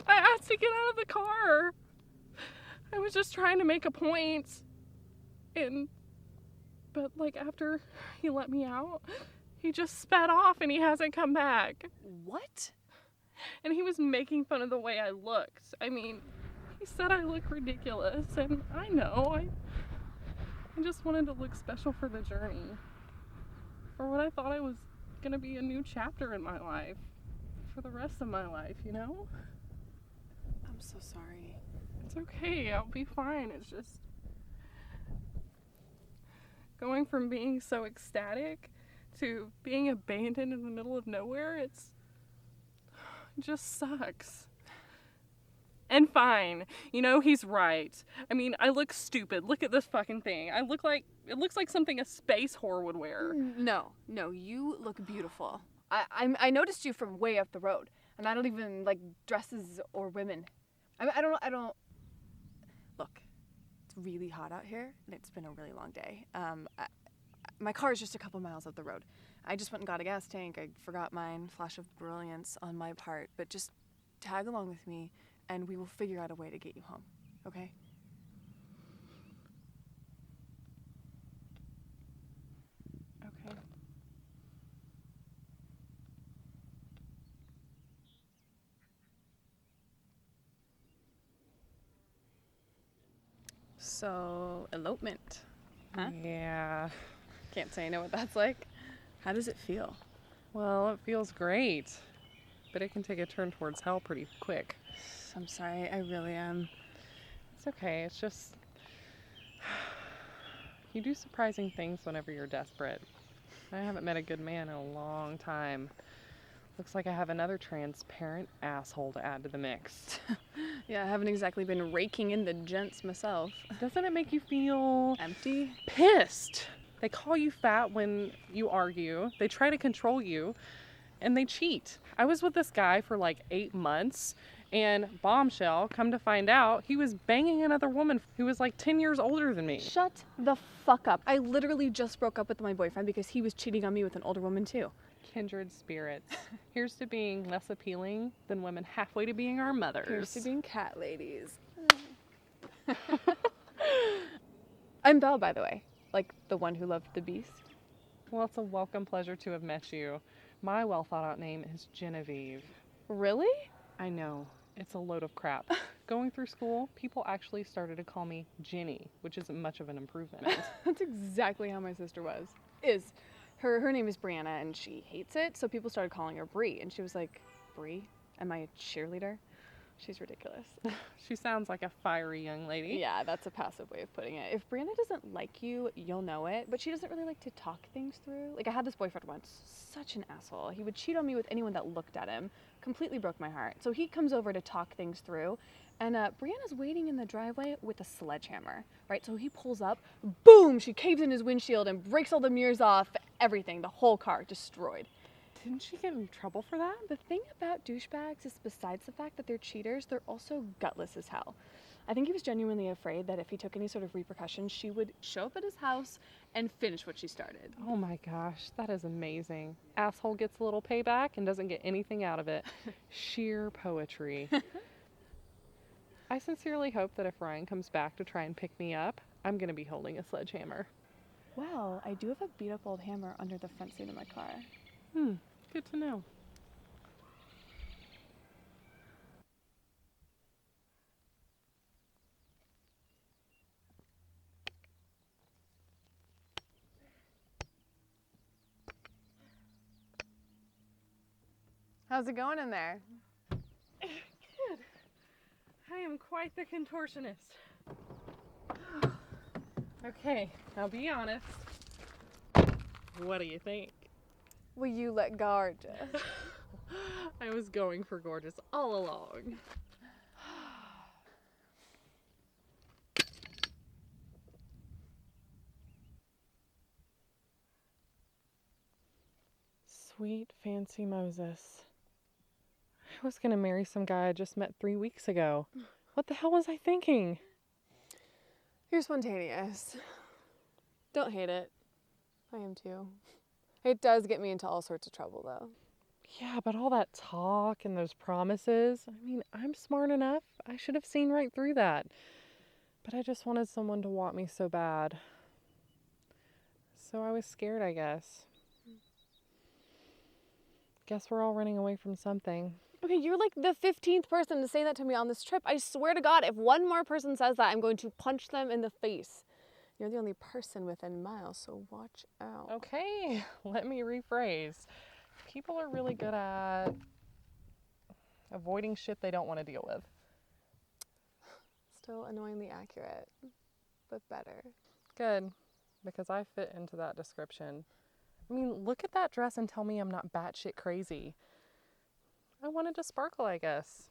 I asked to get out of the car. I was just trying to make a point. But like after he let me out, he just sped off and he hasn't come back. What? And he was making fun of the way I looked. I mean, he said I look ridiculous, and I know. I just wanted to look special for the journey. For what I thought I was gonna be a new chapter in my life. For the rest of my life, you know? I'm so sorry. It's okay, I'll be fine. It's just going from being so ecstatic to being abandoned in the middle of nowhere, it just sucks. And fine, you know, he's right. I mean, I look stupid. Look at this fucking thing. It looks like something a space whore would wear. No, you look beautiful. I noticed you from way up the road, and I don't even like dresses or women. I don't. Look, it's really hot out here, and it's been a really long day. My car is just a couple miles up the road. I just went and got a gas tank. I forgot mine. Flash of brilliance on my part, but just tag along with me, and we will figure out a way to get you home. Okay? Okay. So, elopement. Huh? Yeah. Can't say I know what that's like. How does it feel? Well, it feels great, but it can take a turn towards hell pretty quick. I'm sorry, I really am. It's okay. It's just you do surprising things whenever you're desperate. I haven't met a good man in a long time. Looks like I have another transparent asshole to add to the mix. Yeah, I haven't exactly been raking in the gents myself. Doesn't it make you feel Empty? pissed? They call you fat when you argue, they try to control you, and they cheat. I was with this guy for like 8 months, and bombshell, come to find out, he was banging another woman who was like 10 years older than me. Shut the fuck up. I literally just broke up with my boyfriend because he was cheating on me with an older woman too. Kindred spirits. Here's to being less appealing than women halfway to being our mothers. Here's to being cat ladies. I'm Belle, by the way. Like the one who loved the beast. Well, it's a welcome pleasure to have met you. My well thought out name is Genevieve. Really? I know. It's a load of crap. Going through school, people actually started to call me Jenny, which isn't much of an improvement. That's exactly how my sister was. Her name is Brianna and she hates it, so people started calling her Brie, and she was like, Brie? Am I a cheerleader? She's ridiculous. She sounds like a fiery young lady. Yeah, that's a passive way of putting it. If Brianna doesn't like you, you'll know it, but she doesn't really like to talk things through. Like, I had this boyfriend once, such an asshole. He would cheat on me with anyone that looked at him. Completely broke my heart. So he comes over to talk things through, and Brianna's waiting in the driveway with a sledgehammer, right? So he pulls up, boom, she caves in his windshield and breaks all the mirrors off, everything, the whole car destroyed. Didn't she get in trouble for that? The thing about douchebags is, besides the fact that they're cheaters, they're also gutless as hell. I think he was genuinely afraid that if he took any sort of repercussions, she would show up at his house and finish what she started. Oh my gosh, that is amazing. Asshole gets a little payback and doesn't get anything out of it. Sheer poetry. I sincerely hope that if Ryan comes back to try and pick me up, I'm going to be holding a sledgehammer. Well, I do have a beat-up old hammer under the front seat of my car. Good to know. How's it going in there? Good. I am quite the contortionist. Okay, now be honest. What do you think? Well, you let gorgeous. I was going for gorgeous all along. Sweet fancy Moses. I was gonna marry some guy I just met 3 weeks ago. What the hell was I thinking? You're spontaneous. Don't hate it. I am too. It does get me into all sorts of trouble, though. Yeah, but all that talk and those promises, I mean, I'm smart enough. I should have seen right through that. But I just wanted someone to want me so bad. So I was scared, I guess. Guess we're all running away from something. Okay, you're like the 15th person to say that to me on this trip. I swear to God, if one more person says that, I'm going to punch them in the face. You're the only person within miles, so watch out. Okay, let me rephrase. People are really good at avoiding shit they don't want to deal with. Still annoyingly accurate, but better. Good, because I fit into that description. I mean, look at that dress and tell me I'm not batshit crazy. I wanted to sparkle, I guess.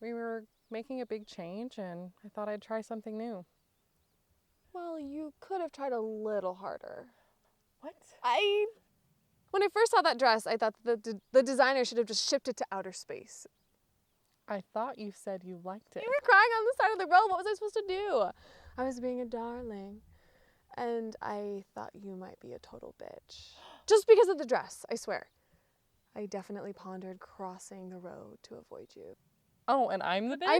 We were making a big change, and I thought I'd try something new. Well, you could have tried a little harder. What? When I first saw that dress, I thought the designer should have just shipped it to outer space. I thought you said you liked it. You were crying on the side of the road. What was I supposed to do? I was being a darling. And I thought you might be a total bitch. Just because of the dress, I swear. I definitely pondered crossing the road to avoid you. Oh, and I'm the bitch? I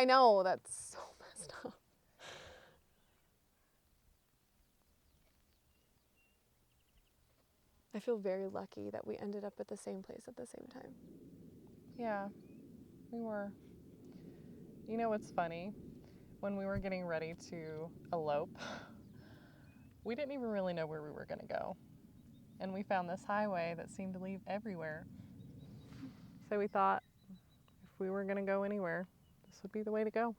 know. That's so messed up. I feel very lucky that we ended up at the same place at the same time. Yeah, we were. You know what's funny? When we were getting ready to elope, we didn't even really know where we were going to go. And we found this highway that seemed to lead everywhere. So we thought if we were going to go anywhere, this would be the way to go.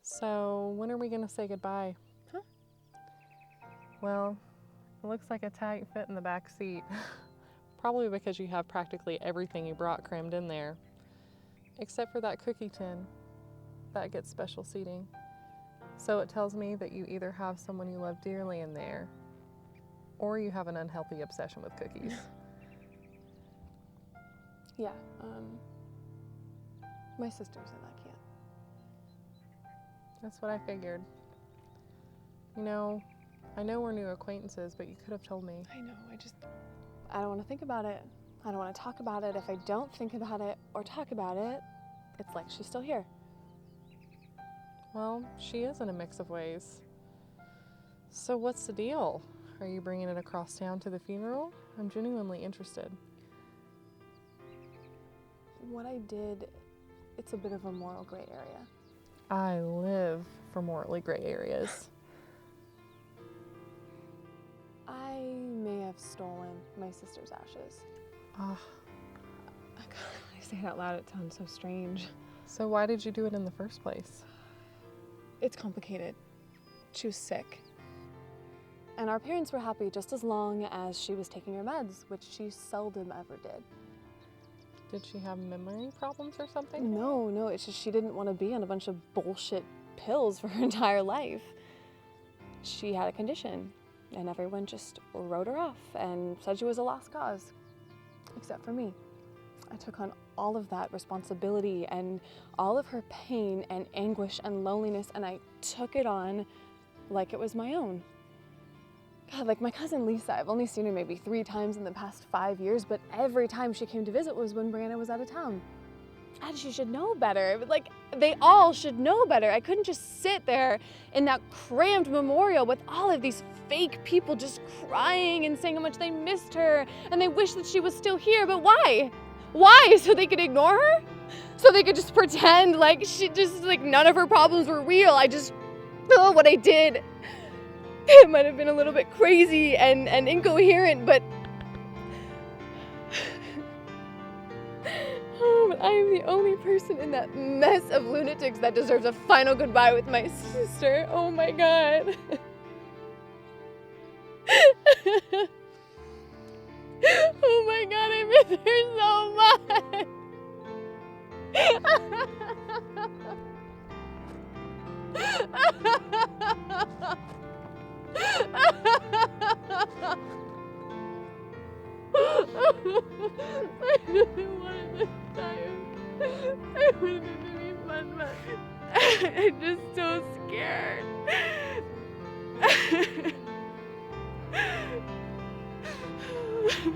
So when are we going to say goodbye? Huh? Well, It looks like a tight fit in the back seat. Probably because you have practically everything you brought crammed in there. Except for that cookie tin. That gets special seating. So it tells me that you either have someone you love dearly in there, or you have an unhealthy obsession with cookies. Yeah, my sister's in that camp. That's what I figured. You know, I know we're new acquaintances, but you could have told me. I know, I don't want to think about it. I don't want to talk about it. If I don't think about it or talk about it, it's like she's still here. Well, she is in a mix of ways. So what's the deal? Are you bringing it across town to the funeral? I'm genuinely interested. What I did, it's a bit of a moral gray area. I live for morally gray areas. I may have stolen my sister's ashes. Ah, When I say it out loud, it sounds so strange. so why did you do it in the first place? It's complicated. She was sick. And our parents were happy just as long as she was taking her meds, which she seldom ever did. Did she have memory problems or something? No, it's just she didn't want to be on a bunch of bullshit pills for her entire life. She had a condition, and everyone just wrote her off and said she was a lost cause, except for me. I took on all of that responsibility and all of her pain and anguish and loneliness, and I took it on like it was my own. God, like my cousin Lisa, I've only seen her maybe 3 times in the past 5 years, but every time she came to visit was when Brianna was out of town. God, she should know better. Like, they all should know better. I couldn't just sit there in that crammed memorial with all of these fake people just crying and saying how much they missed her and they wish that she was still here, but why? Why? So they could ignore her? So they could just pretend like none of her problems were real. What I did, it might have been a little bit crazy and incoherent, but but I am the only person in that mess of lunatics that deserves a final goodbye with my sister. Oh my God. Oh my God, I miss her so much. I really wanted this time. I wanted it to be fun, but I'm just so scared.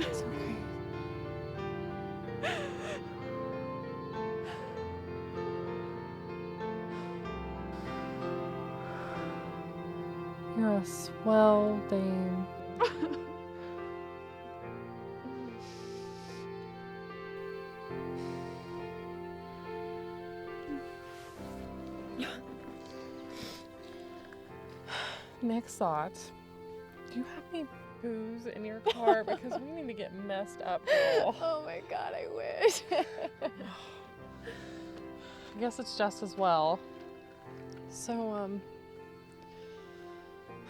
It's okay. You're a swell dame. Next thought. Do you have any booze in your car? Because we need to get messed up, girl. Oh my God, I wish. I guess it's just as well. So,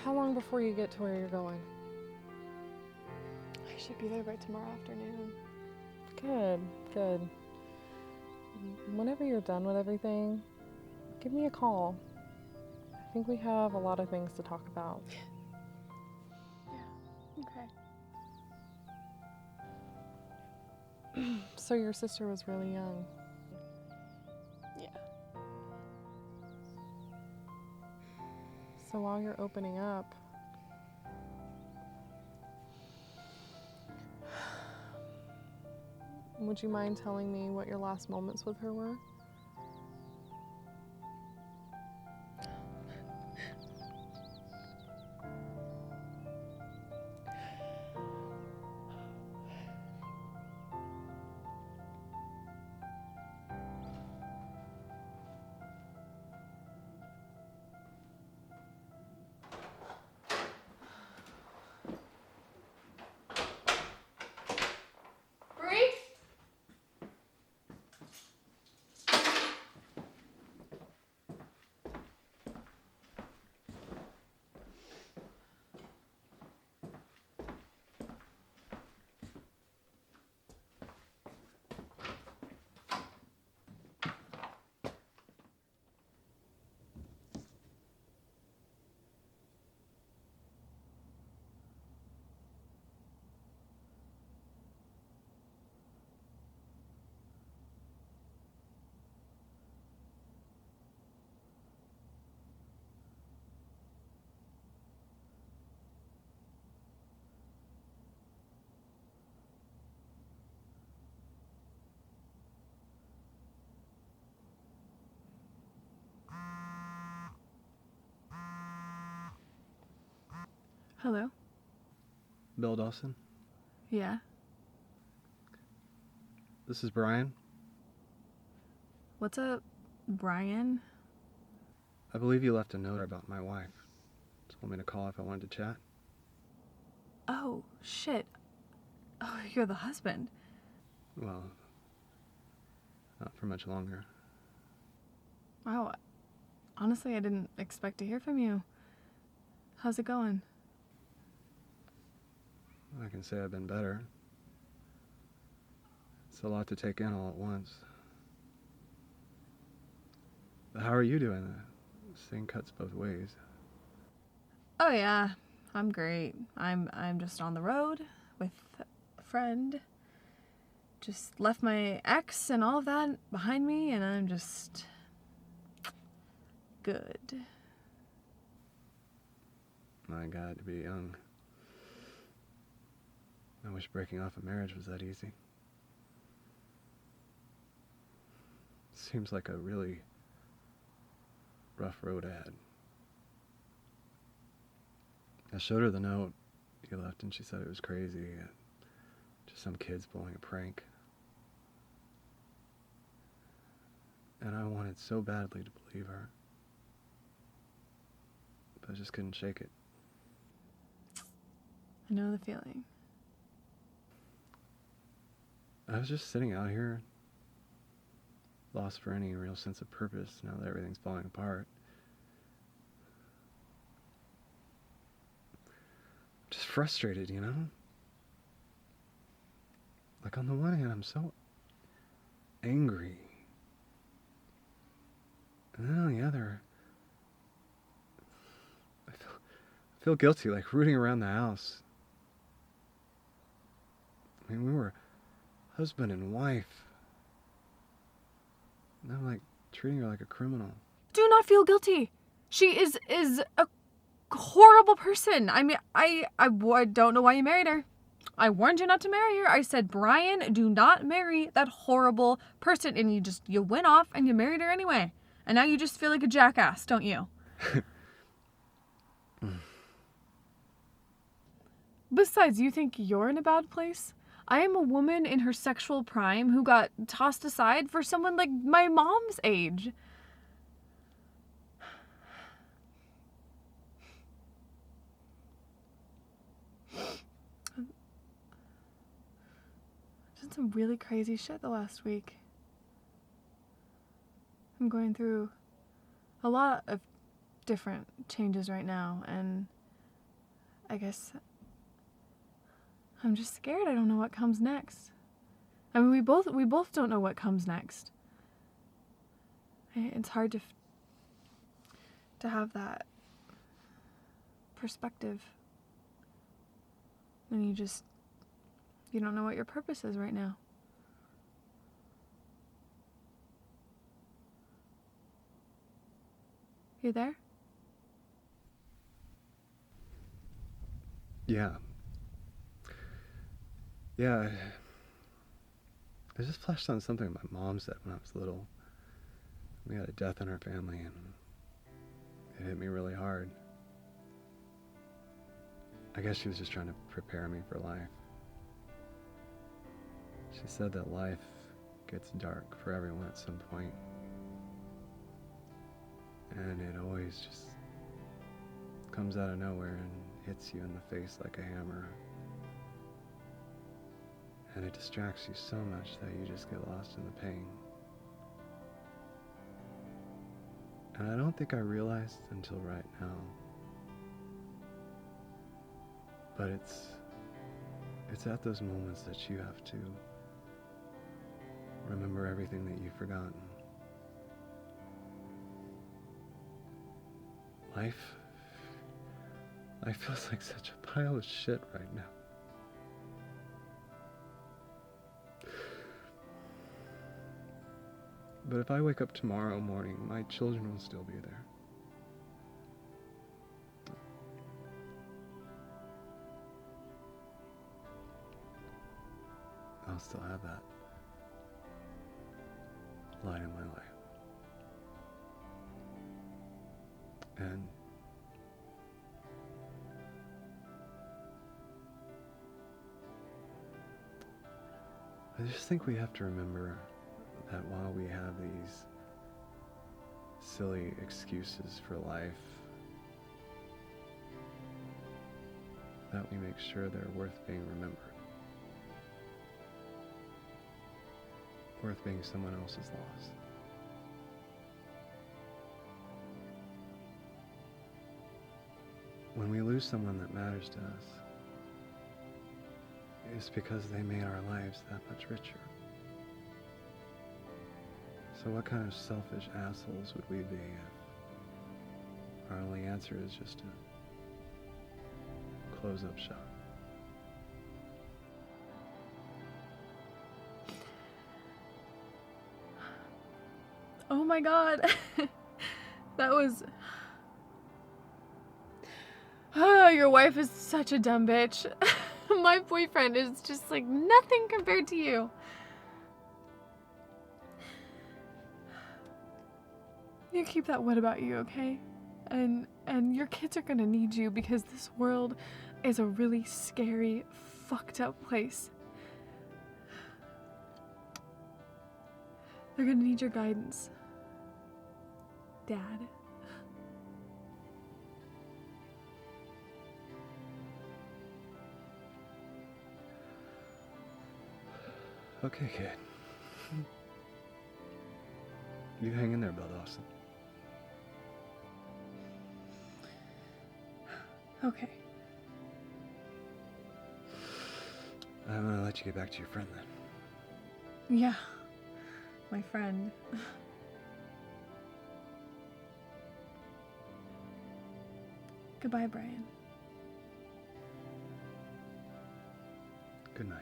how long before you get to where you're going? I should be there by tomorrow afternoon. Good. Whenever you're done with everything, give me a call. I think we have a lot of things to talk about. Yeah, okay. So your sister was really young. Yeah. So while you're opening up, would you mind telling me what your last moments with her were? Hello? Bill Dawson? Yeah? This is Brian. What's up, Brian? I believe you left a note about my wife. Told me to call if I wanted to chat. Oh, shit. Oh, you're the husband. Well, not for much longer. Wow. Honestly, I didn't expect to hear from you. How's it going? I can say I've been better. It's a lot to take in all at once. But how are you doing? This thing cuts both ways. Oh yeah, I'm great. I'm just on the road with a friend. Just left my ex and all of that behind me, and I'm just good. My God, to be young. I wish breaking off a marriage was that easy. Seems like a really rough road ahead. I showed her the note you left, and she said it was crazy. Just some kids pulling a prank. And I wanted so badly to believe her. But I just couldn't shake it. I know the feeling. I was just sitting out here, lost for any real sense of purpose now that everything's falling apart. Just frustrated, you know? Like, on the one hand, I'm so angry. And then on the other, I feel guilty, like rooting around the house. I mean, we were husband and wife. Now I'm like treating her like a criminal. Do not feel guilty. She is a horrible person. I mean, I don't know why you married her. I warned you not to marry her. I said, Brian, do not marry that horrible person. And you went off and you married her anyway. And now you just feel like a jackass, don't you? Besides, you think you're in a bad place? I am a woman in her sexual prime who got tossed aside for someone like my mom's age. Did some really crazy shit the last week. I'm going through a lot of different changes right now, and I guess I'm just scared. I don't know what comes next. I mean, we both don't know what comes next. It's hard to have that perspective when you don't know what your purpose is right now. You there? Yeah. Yeah, I just flashed on something my mom said when I was little. We had a death in our family, and it hit me really hard. I guess she was just trying to prepare me for life. She said that life gets dark for everyone at some point. And it always just comes out of nowhere and hits you in the face like a hammer. And it distracts you so much that you just get lost in the pain. And I don't think I realized until right now. But it's at those moments that you have to remember everything that you've forgotten. Life feels like such a pile of shit right now. But if I wake up tomorrow morning, my children will still be there. I'll still have that light in my life. And I just think we have to remember that while we have these silly excuses for life, that we make sure they're worth being remembered. Worth being someone else's loss. When we lose someone that matters to us, it's because they made our lives that much richer. So what kind of selfish assholes would we be if our only answer is just to close up shop? Oh my God. That was... Oh, your wife is such a dumb bitch. My boyfriend is just like nothing compared to you. You keep that what about you, okay? And your kids are gonna need you because this world is a really scary, fucked up place. They're gonna need your guidance, Dad. Okay, kid. You hang in there, Bill Dawson. Okay. I'm gonna let you get back to your friend then. Yeah, my friend. Goodbye, Brian. Good night.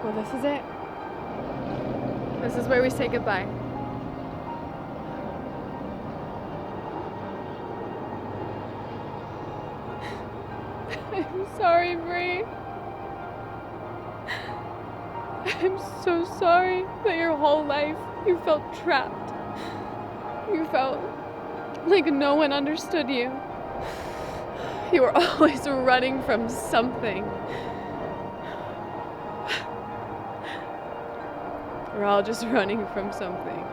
Well, this is it. This is where we say goodbye. I'm sorry, Bree. I'm so sorry that your whole life you felt trapped. You felt like no one understood you. You were always running from something. We're all just running from something.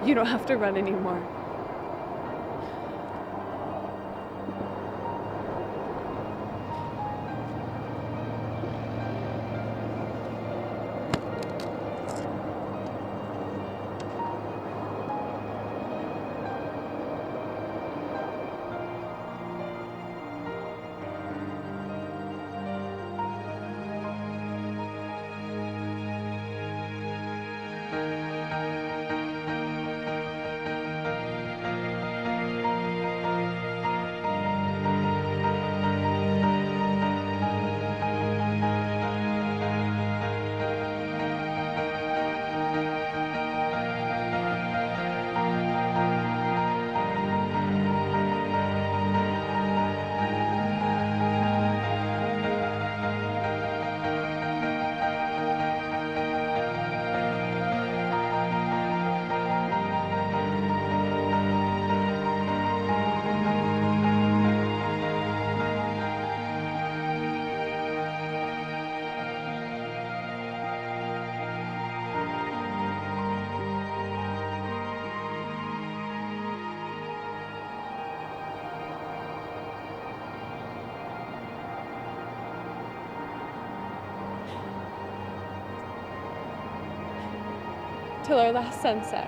You don't have to run anymore. Till our last sunset.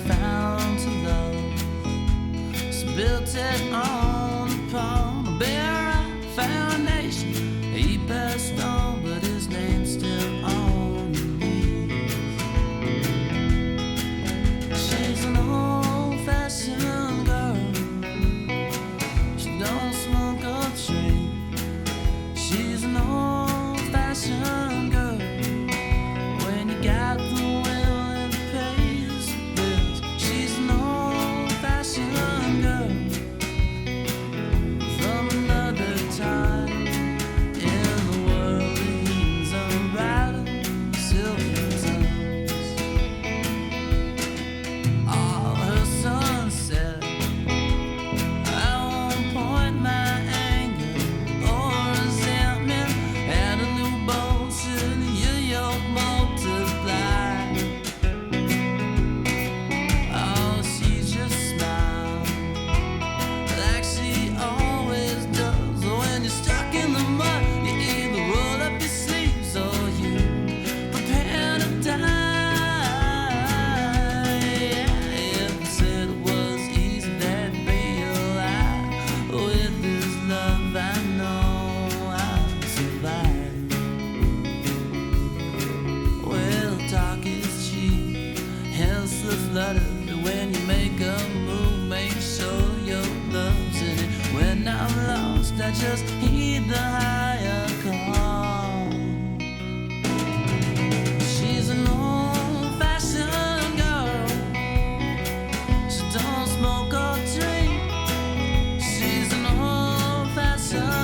Found heed the higher call. She's an old-fashioned girl. She don't smoke or drink. She's an old-fashioned